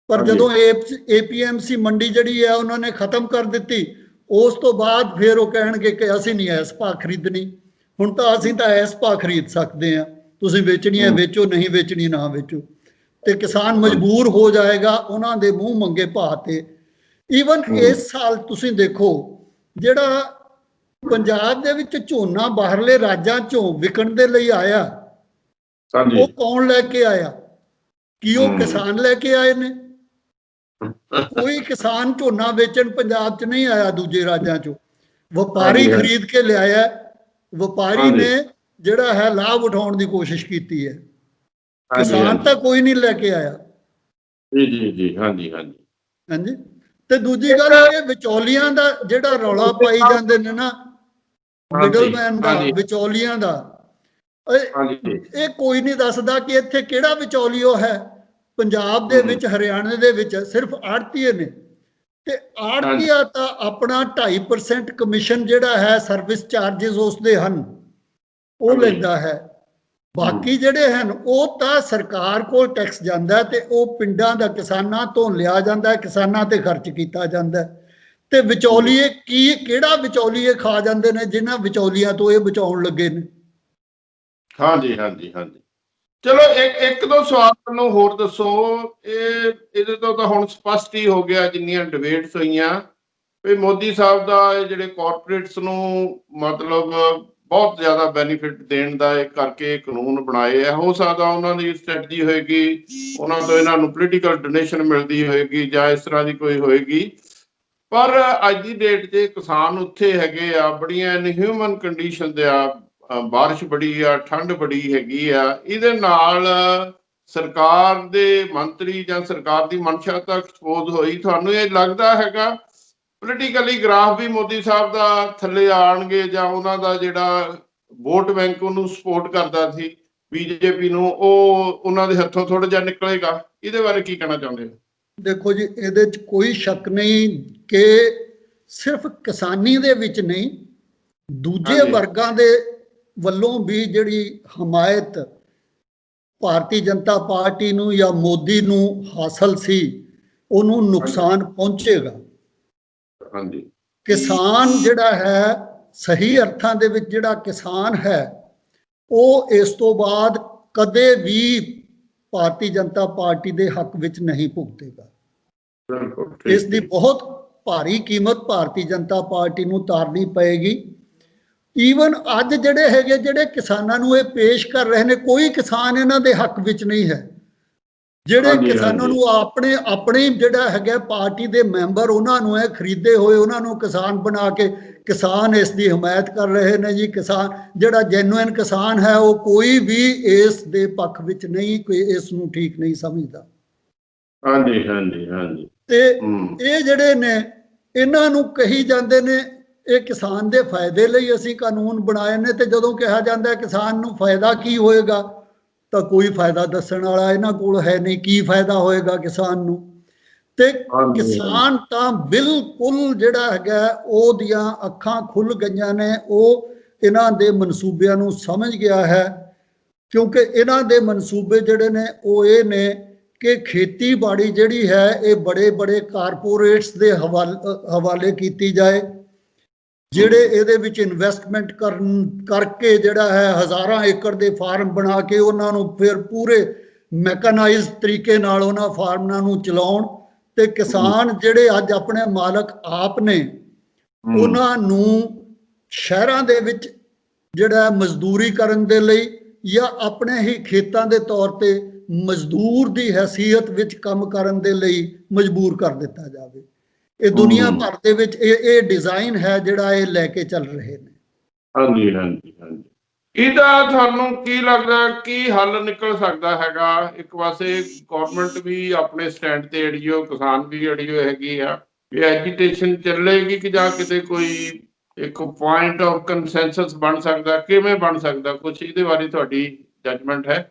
ਪਰ ਜਦੋਂ APMC ਮੰਡੀ ਜਿਹੜੀ ਹੈ ਉਹਨਾਂ ਨੇ ਖਤਮ ਕਰ ਦਿੱਤੀ, ਉਸ ਤੋਂ ਬਾਅਦ ਫਿਰ ਉਹ ਕਹਿਣਗੇ ਕਿ ਅਸੀਂ ਨਹੀਂ ਇਸ ਭਾਅ ਖਰੀਦਣੀ, ਹੁਣ ਤਾਂ ਅਸੀਂ ਤਾਂ ਇਸ ਭਾਅ ਖਰੀਦ ਸਕਦੇ ਹਾਂ, ਤੁਸੀਂ ਵੇਚਣੀ ਹੈ ਵੇਚੋ, ਨਹੀਂ ਵੇਚਣੀ ਨਾ ਵੇਚੋ। ਤੇ ਕਿਸਾਨ ਮਜਬੂਰ ਹੋ ਜਾਏਗਾ ਉਹਨਾਂ ਦੇ ਮੂੰਹ ਮੰਗੇ ਭਾਅ ਤੇ। ਈਵਨ ਇਸ ਸਾਲ ਤੁਸੀਂ ਦੇਖੋ, ਜਿਹੜਾ ਪੰਜਾਬ ਦੇ ਵਿੱਚ ਝੋਨਾ ਬਾਹਰਲੇ ਰਾਜਾਂ ਚੋਂ ਵਿਕਣ ਦੇ ਲਈ ਆਇਆ, ਉਹ ਕੌਣ ਲੈ ਕੇ ਆਇਆ? ਕੀ ਉਹ ਕਿਸਾਨ ਲੈ ਕੇ ਆਏ ਨੇ? ਕੋਈ ਕਿਸਾਨ ਝੋਨਾ ਵੇਚਣ ਪੰਜਾਬ 'ਚ ਨਹੀਂ ਆਇਆ ਦੂਜੇ ਰਾਜਾਂ 'ਚੋਂ, ਵਪਾਰੀ ਖਰੀਦ ਕੇ ਲਿਆਇਆ। ਵਪਾਰੀ ਨੇ ਜਿਹੜਾ ਹੈ ਲਾਭ ਉਠਾਉਣ ਦੀ ਕੋਸ਼ਿਸ਼ ਕੀਤੀ ਹੈ, ਕਿਸਾਨ ਤਾਂ ਕੋਈ ਨਹੀਂ ਲੈ ਕੇ ਆਇਆ। ਜੀ ਹਾਂਜੀ ਹਾਂਜੀ ਹਾਂਜੀ। ਤੇ ਦੂਜੀ ਗੱਲ, ਇਹ ਵਿਚੌਲੀਆਂ ਦਾ ਜਿਹੜਾ ਰੌਲਾ ਪਾਈ ਜਾਂਦੇ ਨੇ ਨਾ, ਮਿਡਲਮੈਨ ਦਾ, ਵਿਚੌਲੀਆਂ ਦਾ, ਇਹ ਕੋਈ ਨਹੀਂ ਦੱਸਦਾ ਕਿ ਇੱਥੇ ਕਿਹੜਾ ਵਿਚੌਲੀਓ ਹੈ। ਪੰਜਾਬ ਦੇ ਵਿੱਚ, ਹਰਿਆਣੇ ਦੇ ਵਿੱਚ ਸਿਰਫ ਆੜ੍ਹਤੀਏ ਨੇ, ਤੇ ਆੜ੍ਹਤੀਆ ਤਾਂ ਆਪਣਾ 2.5% ਕਮਿਸ਼ਨ ਜਿਹੜਾ ਹੈ ਸਰਵਿਸ ਚਾਰजेस ਉਸਦੇ ਹਨ, ਉਹ ਲੈਂਦਾ ਹੈ। ਬਾਕੀ ਜਿਹੜੇ ਹਨ ਉਹ ਤਾਂ ਸਰਕਾਰ ਕੋਲ ਟੈਕਸ ਜਾਂਦਾ ਤੇ ਉਹ ਪਿੰਡਾਂ ਦਾ ਕਿਸਾਨਾਂ ਤੋਂ ਲਿਆ ਜਾਂਦਾ, ਕਿਸਾਨਾਂ ਤੇ ਖਰਚ ਕੀਤਾ ਜਾਂਦਾ। ਤੇ ਵਿਚੌਲੀਏ ਕਿਹੜਾ ਵਿਚੌਲੀਏ ਖਾ ਜਾਂਦੇ ਨੇ ਜਿਨ੍ਹਾਂ ਵਿਚੌਲੀਆਂ ਤੋਂ ਇਹ ਬਚਾਉਣ ਲੱਗੇ ਨੇ। ਹਾਂਜੀ ਹਾਂਜੀ ਹਾਂਜੀ। ਚਲੋ ਇੱਕ ਦੋ ਸਵਾਲ ਮੈਨੂੰ ਹੋਰ ਦੱਸੋ। ਇਹਦੇ ਤੋਂ ਤਾਂ ਹੁਣ ਸਪਸ਼ਟ ਹੀ ਹੋ ਗਿਆ ਜਿੰਨੀਆਂ ਡਿਬੇਟਸ ਹੋਈਆਂ ਵੀ ਮੋਦੀ ਸਾਹਿਬ ਦਾ ਜਿਹੜੇ ਕਾਰਪੋਰੇਟਸ ਨੂੰ ਮਤਲਬ ਬਹੁਤ ਜ਼ਿਆਦਾ ਬੈਨੀਫਿਟ ਦੇਣ ਦਾ ਇਹ ਕਰਕੇ ਕਾਨੂੰਨ ਬਣਾਏ ਆ। ਹੋ ਸਕਦਾ ਉਹਨਾਂ ਦੀ ਸਟ੍ਰੈਟਜੀ ਹੋਏਗੀ, ਉਹਨਾਂ ਤੋਂ ਇਹਨਾਂ ਨੂੰ ਪੋਲੀਟੀਕਲ ਡੋਨੇਸ਼ਨ ਮਿਲਦੀ ਹੋਏਗੀ ਜਾਂ ਇਸ ਤਰ੍ਹਾਂ ਦੀ ਕੋਈ ਹੋਏਗੀ। ਪਰ ਅੱਜ ਦੀ ਡੇਟ 'ਚ ਕਿਸਾਨ ਉੱਥੇ ਹੈਗੇ ਆ, ਬੜੀਆਂ ਇਨਹਿਊਮਨ ਕੰਡੀਸ਼ਨ ਦੇ ਆ, ਬਾਰਿਸ਼ ਬੜੀ ਆ, ਠੰਡ ਬੜੀ ਹੈਗੀ ਆ। ਇਹਦੇ ਨਾਲ ਸਰਕਾਰ ਦੇ ਮੰਤਰੀ ਜਾਂ ਸਰਕਾਰ ਦੀ ਮਨਸ਼ਾ ਤੱਕ ਐਕਸਪੋਜ਼ ਹੋਈ। ਤੁਹਾਨੂੰ ਇਹ ਲੱਗਦਾ ਹੈਗਾ ਪੋਲੀਟੀਕਲੀ ਗ੍ਰਾਫ ਵੀ ਮੋਦੀ ਸਾਹਿਬ ਦਾ ਥੱਲੇ ਆਉਣਗੇ ਜਾਂ ਉਹਨਾਂ ਦਾ ਜਿਹੜਾ ਵੋਟ ਬੈਂਕ ਉਹਨੂੰ ਸਪੋਰਟ ਕਰਦਾ ਸੀ, ਬੀਜੇਪੀ ਨੂੰ ਉਹ ਉਹਨਾਂ ਦੇ ਹੱਥੋਂ ਥੋੜਾ ਜਿਹਾ ਨਿਕਲੇਗਾ? ਇਹਦੇ ਬਾਰੇ ਕੀ ਕਹਿਣਾ ਚਾਹੁੰਦੇ ਹੋ? ਦੇਖੋ ਜੀ, ਇਹਦੇ 'ਚ ਕੋਈ ਸ਼ੱਕ ਨਹੀਂ ਕਿ ਸਿਰਫ ਕਿਸਾਨੀ ਦੇ ਵਿੱਚ ਨਹੀਂ, ਦੂਜੇ ਹਾਂਜੀ। ਵਰਗਾਂ ਦੇ ਵੱਲੋਂ ਵੀ ਜਿਹੜੀ ਹਮਾਇਤ ਭਾਰਤੀ ਜਨਤਾ ਪਾਰਟੀ ਨੂੰ ਜਾਂ ਮੋਦੀ ਨੂੰ ਹਾਸਲ ਸੀ, ਉਹਨੂੰ ਨੁਕਸਾਨ ਪਹੁੰਚੇਗਾ। ਹਾਂਜੀ। ਕਿਸਾਨ ਜਿਹੜਾ ਹੈ, ਸਹੀ ਅਰਥਾਂ ਦੇ ਵਿੱਚ ਜਿਹੜਾ ਕਿਸਾਨ ਹੈ, ਉਹ ਇਸ ਤੋਂ ਬਾਅਦ ਕਦੇ ਵੀ ਭਾਰਤੀ ਜਨਤਾ ਪਾਰਟੀ ਦੇ ਹੱਕ ਵਿੱਚ ਨਹੀਂ ਭੁਗਤੇਗਾ। ਬਿਲਕੁਲ ਠੀਕ ਇਸ ਦੀ ਬਹੁਤ ਭਾਰੀ ਕੀਮਤ ਭਾਰਤੀ ਜਨਤਾ ਪਾਰਟੀ ਨੂੰ ਉਤਾਰਨੀ ਪਏਗੀ। ਈਵਨ ਅੱਜ ਜਿਹੜੇ ਹੈਗੇ, ਜਿਹੜੇ ਕਿਸਾਨਾਂ ਨੂੰ ਇਹ ਪੇਸ਼ ਕਰ ਰਹੇ ਨੇ, ਕੋਈ ਕਿਸਾਨ ਇਹਨਾਂ ਦੇ ਹੱਕ ਵਿੱਚ ਨਹੀਂ ਹੈ। ਜਿਹੜੇ ਹਾਂਜੀ, ਕਿਸਾਨਾਂ ਹਾਂਜੀ। ਨੂੰ ਆਪਣੇ ਜਿਹੜਾ ਹੈਗਾ ਪਾਰਟੀ ਦੇ ਮੈਂਬਰ, ਉਹਨਾਂ ਨੂੰ ਇਹ ਖਰੀਦੇ ਹੋਏ, ਉਹਨਾਂ ਨੂੰ ਕਿਸਾਨ ਬਣਾ ਕੇ ਕਿਸਾਨ ਇਸ ਦੀ ਹਮਾਇਤ ਕਰ ਰਹੇ ਨੇ ਜੀ। ਕਿਸਾਨ ਜਿਹੜਾ ਜੈਨੂਇਨ ਕਿਸਾਨ ਹੈ, ਉਹ ਕੋਈ ਵੀ ਇਸ ਦੇ ਪੱਖ ਵਿੱਚ ਨਹੀਂ, ਕੋਈ ਇਸ ਨੂੰ ਠੀਕ ਨਹੀਂ ਸਮਝਦਾ। ਹਾਂਜੀ ਹਾਂਜੀ ਹਾਂਜੀ। ਤੇ ਇਹ ਜਿਹੜੇ ਨੇ, ਇਹਨਾਂ ਨੂੰ ਕਹੀ ਜਾਂਦੇ ਨੇ ਇਹ ਕਿਸਾਨ ਦੇ ਫਾਇਦੇ ਲਈ ਅਸੀਂ ਕਾਨੂੰਨ ਬਣਾਏ ਨੇ, ਤੇ ਜਦੋਂ ਕਿਹਾ ਜਾਂਦਾ ਕਿਸਾਨ ਨੂੰ ਫਾਇਦਾ ਕੀ ਹੋਏਗਾ, ਤਾਂ ਕੋਈ ਫਾਇਦਾ ਦੱਸਣ ਵਾਲਾ ਇਹਨਾਂ ਕੋਲ ਹੈ ਨਹੀਂ। ਕੀ ਫਾਇਦਾ ਹੋਏਗਾ ਕਿਸਾਨ ਨੂੰ? ਤੇ ਕਿਸਾਨ ਤਾਂ ਬਿਲਕੁਲ ਜਿਹੜਾ ਹੈਗਾ, ਉਹਦੀਆਂ ਅੱਖਾਂ ਖੁੱਲ ਗਈਆਂ ਨੇ। ਉਹ ਇਹਨਾਂ ਦੇ ਮਨਸੂਬਿਆਂ ਨੂੰ ਸਮਝ ਗਿਆ ਹੈ, ਕਿਉਂਕਿ ਇਹਨਾਂ ਦੇ ਮਨਸੂਬੇ ਜਿਹੜੇ ਨੇ ਉਹ ਇਹ ਨੇ ਕਿ ਖੇਤੀਬਾੜੀ ਜਿਹੜੀ ਹੈ ਇਹ ਬੜੇ ਬੜੇ ਕਾਰਪੋਰੇਟਸ ਦੇ ਹਵਾਲੇ ਕੀਤੀ ਜਾਏ, ਜਿਹੜੇ ਇਹਦੇ ਵਿੱਚ ਇਨਵੈਸਟਮੈਂਟ ਕਰਕੇ ਜਿਹੜਾ ਹੈ ਹਜ਼ਾਰਾਂ ਏਕੜ ਦੇ ਫਾਰਮ ਬਣਾ ਕੇ ਉਹਨਾਂ ਨੂੰ ਫਿਰ ਪੂਰੇ ਮੈਕਨਾਈਜ਼ਡ ਤਰੀਕੇ ਨਾਲ ਉਹਨਾਂ ਫਾਰਮਾਂ ਨੂੰ ਚਲਾਉਣ, ਤੇ ਕਿਸਾਨ ਜਿਹੜੇ ਅੱਜ ਆਪਣੇ ਮਾਲਕ ਆਪ ਨੇ, ਉਹਨਾਂ ਨੂੰ ਸ਼ਹਿਰਾਂ ਦੇ ਵਿੱਚ ਜਿਹੜਾ ਮਜ਼ਦੂਰੀ ਕਰਨ ਦੇ ਲਈ ਜਾਂ ਆਪਣੇ ਹੀ ਖੇਤਾਂ ਦੇ ਤੌਰ ਤੇ ਮਜ਼ਦੂਰ ਦੀ ਹੈਸੀਅਤ ਵਿੱਚ ਕੰਮ ਕਰਨ ਦੇ ਲਈ ਮਜਬੂਰ ਕਰ ਦਿੱਤਾ ਜਾਵੇ। ਇਹ ਦੁਨੀਆ ਭਰ ਦੇ ਵਿੱਚ ਇਹ ਡਿਜ਼ਾਈਨ ਹੈ ਜਿਹੜਾ ਇਹ ਲੈ ਕੇ ਚੱਲ ਰਹੇ ਨੇ। ਹਾਂਜੀ ਹਾਂਜੀ ਹਾਂਜੀ। ਇਹਦਾ ਤੁਹਾਨੂੰ ਕੀ ਲੱਗਦਾ ਕੀ ਹੱਲ ਨਿਕਲ ਸਕਦਾ ਹੈਗਾ? ਇੱਕ ਪਾਸੇ ਗਵਰਨਮੈਂਟ ਵੀ ਆਪਣੇ ਸਟੈਂਡ ਤੇ ਅੜੀ ਹੋ, ਕਿਸਾਨ ਵੀ ਅੜੀ ਹੋ ਹੈਗੀ ਆ, ਇਹ ਐਜੀਟੇਸ਼ਨ ਚੱਲੇਗੀ ਕਿ ਜਾਂ ਕਿਤੇ ਕੋਈ ਇੱਕ ਪੁਆਇੰਟ ਆਫ ਕੰਸੈਂਸਸ ਬਣ ਸਕਦਾ? ਕਿਵੇਂ ਬਣ ਸਕਦਾ ਕੁਝ? ਇਹਦੇ ਬਾਰੇ ਤੁਹਾਡੀ ਜੱਜਮੈਂਟ ਹੈ?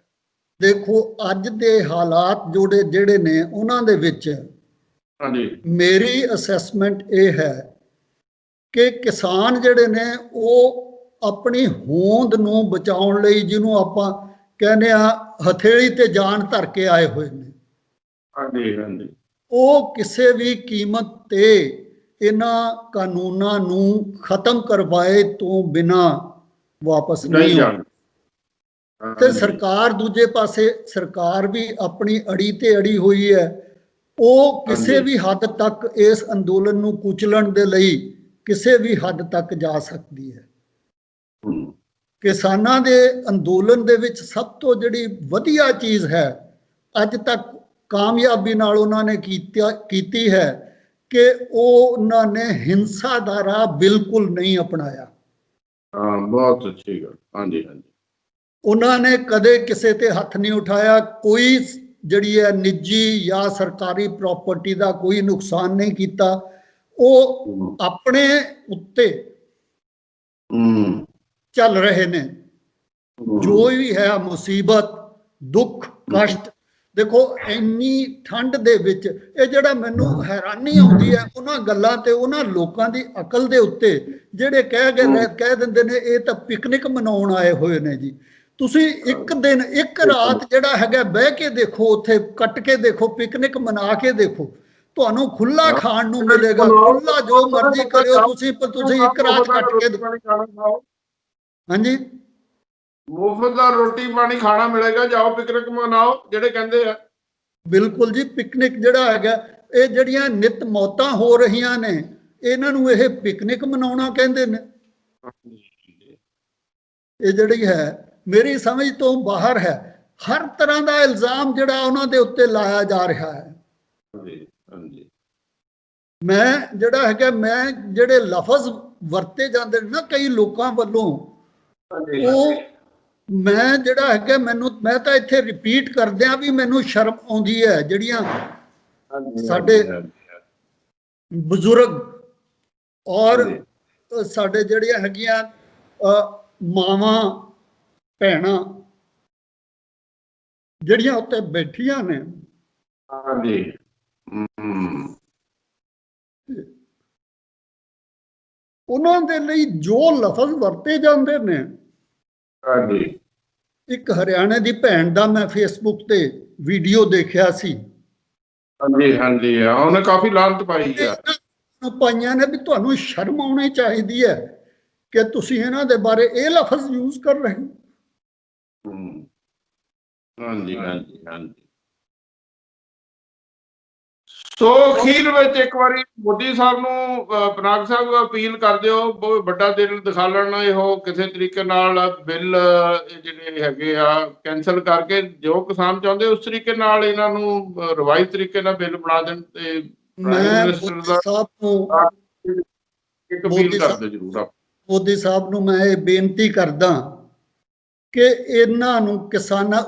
ਦੇਖੋ, ਅੱਜ ਦੇ ਹਾਲਾਤ ਜਿਹੜੇ ਨੇ ਉਹਨਾਂ ਦੇ ਵਿੱਚ ਹਾਂਜੀ। ਮੇਰੀ ਅਸੈਸਮੈਂਟ ਇਹ ਹੈ ਕਿ ਕਿਸਾਨ ਜਿਹੜੇ ਨੇ ਉਹ ਆਪਣੀ ਹੋਂਦ ਨੂੰ ਬਚਾਉਣ ਲਈ, ਜਿਹਨੂੰ ਆਪਾਂ ਕਹਿੰਦੇ ਆ ਹਥੇਲੀ ਤੇ ਜਾਨ ਧਰ ਕੇ ਆਏ ਹੋਏ ਨੇ। ਹਾਂਜੀ ਹਾਂਜੀ। ਉਹ ਕਿਸੇ ਵੀ ਕੀਮਤ ਤੇ ਇਹਨਾਂ ਕਾਨੂੰਨਾਂ ਨੂੰ ਖਤਮ ਕਰਵਾਏ ਤੋਂ ਬਿਨਾ ਵਾਪਸ ਨਹੀਂ ਜਾਣ। ਤੇ ਸਰਕਾਰ ਦੂਜੇ ਪਾਸੇ, ਸਰਕਾਰ ਵੀ ਆਪਣੀ ਅੜੀ ਤੇ ਅੜੀ ਹੋਈ ਹੈ। ਉਹ ਕਿਸੇ ਵੀ ਹੱਦ ਤੱਕ ਇਸ ਅੰਦੋਲਨ ਨੂੰ ਕੁਚਲਣ ਦੇ ਲਈ ਕਿਸੇ ਵੀ ਹੱਦ ਤੱਕ ਜਾ ਸਕਦੀ ਹੈ। ਕਿਸਾਨਾਂ ਦੇ ਅੰਦੋਲਨ ਦੇ ਵਿੱਚ ਸਭ ਤੋਂ ਜਿਹੜੀ ਵਧੀਆ ਚੀਜ਼ ਹੈ ਅੱਜ ਤੱਕ ਕਾਮਯਾਬੀ ਨਾਲ ਉਹਨਾਂ ਨੇ ਕੀਤੀ ਹੈ ਕਿ ਉਹਨਾਂ ਨੇ ਹਿੰਸਾ ਦਾ ਰਾਹ ਬਿਲਕੁਲ ਨਹੀਂ ਅਪਣਾਇਆ। ਹਾਂ, ਬਹੁਤ ਅੱਛੀ ਗੱਲ। ਹਾਂਜੀ ਹਾਂਜੀ। ਉਹਨਾਂ ਨੇ ਕਦੇ ਕਿਸੇ ਤੇ ਹੱਥ ਨਹੀਂ ਉਠਾਇਆ। ਕੋਈ ਜਿਹੜੀ ਹੈ ਨਿੱਜੀ ਜਾਂ ਸਰਕਾਰੀ ਪ੍ਰਾਪਰਟੀ ਦਾ ਕੋਈ ਨੁਕਸਾਨ ਨਹੀਂ ਕੀਤਾ। ਉਹ ਆਪਣੇ ਉੱਤੇ ਚੱਲ ਰਹੇ ਨੇ। ਜੋ ਵੀ ਹੈ ਮੁਸੀਬਤ, ਦੁੱਖ, ਕਸ਼ਟ, ਦੇਖੋ ਇੰਨੀ ਠੰਡ ਦੇ ਵਿੱਚ ਇਹ ਜਿਹੜਾ ਮੈਨੂੰ ਹੈਰਾਨੀ ਆਉਂਦੀ ਹੈ ਉਹਨਾਂ ਗੱਲਾਂ ਤੇ, ਉਹਨਾਂ ਲੋਕਾਂ ਦੀ ਅਕਲ ਦੇ ਉੱਤੇ ਜਿਹੜੇ ਕਹਿ ਦਿੰਦੇ ਨੇ ਇਹ ਤਾਂ ਪਿਕਨਿਕ ਮਨਾਉਣ ਆਏ ਹੋਏ ਨੇ ਜੀ। ਤੁਸੀਂ ਇੱਕ ਦਿਨ ਇੱਕ ਰਾਤ ਜਿਹੜਾ ਹੈਗਾ ਬਹਿ ਕੇ ਦੇਖੋ, ਉੱਥੇ ਕੱਟ ਕੇ ਦੇਖੋ, ਪਿਕਨਿਕ ਮਨਾ ਕੇ ਦੇਖੋ, ਤੁਹਾਨੂੰ ਖੁੱਲਾ ਖਾਣ ਨੂੰ ਮਿਲੇਗਾ। ਖੁੱਲਾ ਜੋ ਮਰਜ਼ੀ ਕਰਿਓ ਤੁਸੀਂ ਇੱਕ ਰਾਤ ਕੱਟ ਕੇ। ਹਾਂਜੀ, ਮੁਫਤ ਦਾ ਰੋਟੀ ਪਾਣੀ ਖਾਣਾ ਮਿਲੇਗਾ, ਜਾਓ ਪਿਕਨਿਕ ਮਨਾਓ ਜਿਹੜੇ ਕਹਿੰਦੇ ਆ। ਬਿਲਕੁਲ ਜੀ, ਪਿਕਨਿਕ ਜਿਹੜਾ ਹੈਗਾ, ਇਹ ਜਿਹੜੀਆਂ ਨਿਤ ਮੌਤਾਂ ਹੋ ਰਹੀਆਂ ਨੇ ਇਹਨਾਂ ਨੂੰ ਇਹ ਪਿਕਨਿਕ ਮਨਾਉਣਾ ਕਹਿੰਦੇ ਨੇ। ਇਹ ਜਿਹੜੀ ਹੈ ਮੇਰੀ ਸਮਝ ਤੋਂ ਬਾਹਰ ਹੈ। ਹਰ ਤਰ੍ਹਾਂ ਦਾ ਇਲਜ਼ਾਮ ਜਿਹੜਾ ਉਹਨਾਂ ਦੇ ਉੱਤੇ ਲਾਇਆ ਜਾ ਰਿਹਾ ਹੈ। ਮੈਂ ਜਿਹੜਾ ਹੈਗਾ, ਮੈਂ ਜਿਹੜੇ ਲਫ਼ਜ਼ ਵਰਤੇ ਜਾਂਦੇ ਨੇ ਨਾ ਕਈ ਲੋਕਾਂ ਵੱਲੋਂ, ਉਹ ਮੈਂ ਜਿਹੜਾ ਹੈਗਾ ਮੈਂ ਤਾਂ ਇੱਥੇ ਰਿਪੀਟ ਕਰਦਿਆਂ ਵੀ ਮੈਨੂੰ ਸ਼ਰਮ ਆਉਂਦੀ ਹੈ। ਜਿਹੜੀਆਂ ਸਾਡੇ ਬਜ਼ੁਰਗ ਔਰ ਸਾਡੇ ਜਿਹੜੀਆਂ ਹੈਗੀਆਂ ਮਾਵਾਂ ਭੈਣਾਂ, ਜਿਹੜੀਆਂ ਉੱਤੇ ਬੈਠੀਆਂ ਨੇ, ਹਾਂਜੀ। ਹਮ, ਉਹਨਾਂ ਦੇ ਲਈ ਜੋ ਲਫ਼ਜ਼ ਵਰਤੇ ਜਾਂਦੇ ਨੇ, ਹਾਂਜੀ ਇੱਕ ਹਰਿਆਣੇ ਦੀ ਭੈਣ ਦਾ ਮੈਂ ਫੇਸਬੁੱਕ ਤੇ ਵੀਡੀਓ ਦੇਖਿਆ ਸੀ, ਹਾਂਜੀ ਹਾਂਜੀ, ਉਹਨੇ ਕਾਫੀ ਲਾਹਨਤ ਪਾਈ ਆ। ਪਾਈਆਂ ਨੇ ਵੀ ਤੁਹਾਨੂੰ ਸ਼ਰਮ ਆਉਣੀ ਚਾਹੀਦੀ ਹੈ ਕਿ ਤੁਸੀਂ ਇਹਨਾਂ ਦੇ ਬਾਰੇ ਇਹ ਲਫ਼ਜ਼ ਯੂਜ਼ ਕਰ ਰਹੇ ਹੋ। ਹਮ, ਹਾਂਜੀ ਹਾਂਜੀ ਹਾਂਜੀ। ਸੋ ਅਖੀਰ ਵਿੱਚ ਇੱਕ ਵਾਰੀ ਮੋਦੀ ਸਾਹਿਬ ਨੂੰ ਪਨਾਗ ਸਾਹਿਬ ਅਪੀਲ ਕਰ ਦਿਓ, ਬਹੁਤ ਵੱਡਾ ਦਿਲ ਦਿਖਾ ਲੈਣ, ਇਹੋ ਕਿਸੇ ਤਰੀਕੇ ਨਾਲ ਬਿੱਲ ਜਿਹੜੇ ਹੈਗੇ ਆ ਕੈਂਸਲ ਕਰਕੇ ਜੋ ਕਿਸਾਨ ਚਾਹੁੰਦੇ ਉਸ ਤਰੀਕੇ ਨਾਲ ਇਹਨਾਂ ਨੂੰ ਰਿਵਾਈਜ਼ ਤਰੀਕੇ ਨਾਲ ਬਿੱਲ ਬਣਾ ਦੇਣ, ਤੇ ਪ੍ਰਾਈਮ ਮੈਂ ਮਿਨਿਸਟਰ ਮੋਦੀ ਦਾ ਸਾਹਿਬ ਨੂੰ ਇੱਕ ਅਪੀਲ ਕਰਦੇ ਜ਼ਰੂਰ ਆਪ। ਮੋਦੀ ਸਾਹਿਬ ਨੂੰ ਮੈਂ ਇਹ ਬੇਨਤੀ ਕਰਦਾ ਕਿ ਇਹਨਾਂ ਨੂੰ ਕਿਸਾਨਾਂ,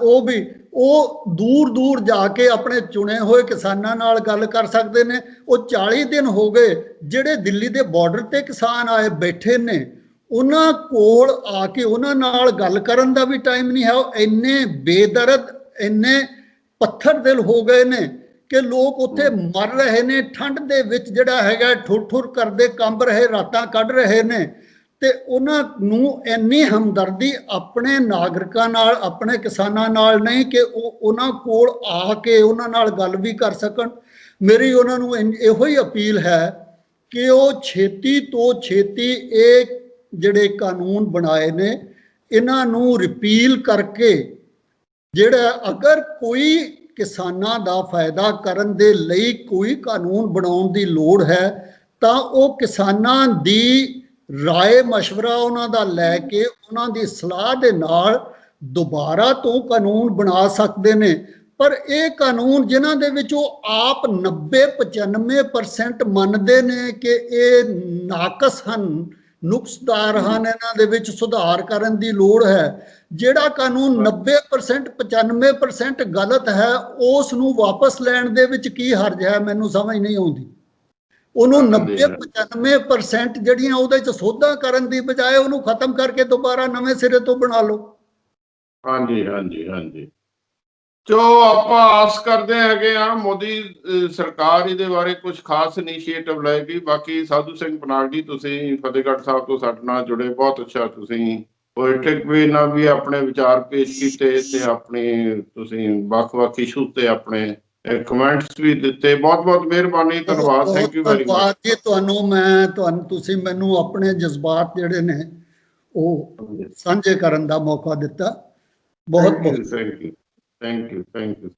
ਉਹ ਦੂਰ ਦੂਰ ਜਾ ਕੇ ਆਪਣੇ ਚੁਣੇ ਹੋਏ ਕਿਸਾਨਾਂ ਨਾਲ ਗੱਲ ਕਰ ਸਕਦੇ ਨੇ। ਉਹ 40 ਦਿਨ ਹੋ ਗਏ ਜਿਹੜੇ ਦਿੱਲੀ ਦੇ ਬਾਰਡਰ ਤੇ ਕਿਸਾਨ ਆਏ ਬੈਠੇ ਨੇ, ਉਹਨਾਂ ਕੋਲ ਆ ਕੇ ਉਹਨਾਂ ਨਾਲ ਗੱਲ ਕਰਨ ਦਾ ਵੀ ਟਾਈਮ ਨਹੀਂ ਹੈ। ਉਹ ਇੰਨੇ ਬੇਦਰਦ, ਇੰਨੇ ਪੱਥਰ ਦਿਲ ਹੋ ਗਏ ਨੇ ਕਿ ਲੋਕ ਉੱਥੇ ਮਰ ਰਹੇ ਨੇ, ਠੰਡ ਦੇ ਵਿੱਚ ਜਿਹੜਾ ਹੈਗਾ ਠੁਰ ਠੁਰ ਕਰਦੇ ਕੰਬ ਰਹੇ, ਰਾਤਾਂ ਕੱਢ ਰਹੇ ਨੇ। ਤੇ ਉਹਨਾਂ ਨੂੰ ਇੰਨੀ ਹਮਦਰਦੀ ਆਪਣੇ ਨਾਗਰਿਕਾਂ ਨਾਲ, ਆਪਣੇ ਕਿਸਾਨਾਂ ਨਾਲ ਨਹੀਂ ਕਿ ਉਹ ਉਹਨਾਂ ਕੋਲ ਆ ਕੇ ਉਹਨਾਂ ਨਾਲ ਗੱਲ ਵੀ ਕਰ ਸਕਣ। ਮੇਰੀ ਉਹਨਾਂ ਨੂੰ ਇਹੋ ਹੀ ਅਪੀਲ ਹੈ ਕਿ ਉਹ ਛੇਤੀ ਤੋਂ ਛੇਤੀ ਇਹ ਜਿਹੜੇ ਕਾਨੂੰਨ ਬਣਾਏ ਨੇ ਇਹਨਾਂ ਨੂੰ ਰਿਪੀਲ ਕਰਕੇ, ਜਿਹੜਾ ਅਗਰ ਕੋਈ ਕਿਸਾਨਾਂ ਦਾ ਫਾਇਦਾ ਕਰਨ ਦੇ ਲਈ ਕੋਈ ਕਾਨੂੰਨ ਬਣਾਉਣ ਦੀ ਲੋੜ ਹੈ ਤਾਂ ਉਹ ਕਿਸਾਨਾਂ ਦੀ ਰਾਏ ਮਸ਼ਵਰਾ ਉਹਨਾਂ ਦਾ ਲੈ ਕੇ, ਉਹਨਾਂ ਦੀ ਸਲਾਹ ਦੇ ਨਾਲ ਦੁਬਾਰਾ ਤੋਂ ਕਾਨੂੰਨ ਬਣਾ ਸਕਦੇ ਨੇ। ਪਰ ਇਹ ਕਾਨੂੰਨ ਜਿਨ੍ਹਾਂ ਦੇ ਵਿੱਚ ਉਹ ਆਪ 90-95% ਮੰਨਦੇ ਨੇ ਕਿ ਇਹ ਨਾਕਸ ਹਨ, ਨੁਕਸਦਾਰ ਹਨ, ਇਹਨਾਂ ਦੇ ਵਿੱਚ ਸੁਧਾਰ ਕਰਨ ਦੀ ਲੋੜ ਹੈ। ਜਿਹੜਾ ਕਾਨੂੰਨ 90% 95% ਗਲਤ ਹੈ, ਉਸ ਨੂੰ ਵਾਪਸ ਲੈਣ ਦੇ ਵਿੱਚ ਕੀ ਹਰਜ ਹੈ, ਮੈਨੂੰ ਸਮਝ ਨਹੀਂ ਆਉਂਦੀ। ਉਹਨੂੰ 90-95% ਜਿਹੜੀਆਂ ਉਹਦੇ ਚ ਸੋਧਾਂ ਕਰਨ ਦੀ ਬਜਾਏ ਉਹਨੂੰ ਖਤਮ ਕਰਕੇ ਦੁਬਾਰਾ ਨਵੇਂ ਸਿਰੇ ਤੋਂ ਬਣਾ ਲਓ। ਹਾਂਜੀ ਹਾਂਜੀ ਹਾਂਜੀ। ਜੋ ਆਪਾਂ ਆਸ ਕਰਦੇ ਹੈਗੇ ਆ ਮੋਦੀ ਸਰਕਾਰ ਇਹਦੇ ਬਾਰੇ ਕੁਝ ਖਾਸ ਇਨੀਸ਼ੀਏਟਿਵ ਲਏਗੀ। ਬਾਕੀ ਸਾਧੂ ਸਿੰਘ ਪਨਾਗ ਜੀ, ਤੁਸੀਂ ਫਤਿਹਗੜ੍ਹ ਸਾਹਿਬ ਤੋਂ ਸਾਡੇ ਨਾਲ ਜੁੜੇ, ਬਹੁਤ ਅੱਛਾ। ਤੁਸੀਂ ਪੋਇਟਿਕ ਵੇ ਨਾਲ ਵੀ ਆਪਣੇ ਵਿਚਾਰ ਪੇਸ਼ ਕੀਤੇ ਤੇ ਆਪਣੇ ਤੁਸੀਂ ਵੱਖ-ਵੱਖ ਇਸ਼ੂ ਤੇ ਆਪਣੇ ਕਮੈਂਟਸ ਵੀ ਦਿੱਤੇ। ਬਹੁਤ ਬਹੁਤ ਮਿਹਰਬਾਨੀ, ਧੰਨਵਾਦ, ਥੈਂਕ ਯੂ ਵੈਰੀ ਮਚ ਜੀ। ਤੁਸੀਂ ਮੈਨੂੰ ਆਪਣੇ ਜਜ਼ਬਾਤ ਜਿਹੜੇ ਨੇ ਉਹ ਸਾਂਝੇ ਕਰਨ ਦਾ ਮੌਕਾ ਦਿੱਤਾ। ਬਹੁਤ ਬਹੁਤ thank you thank you thank you.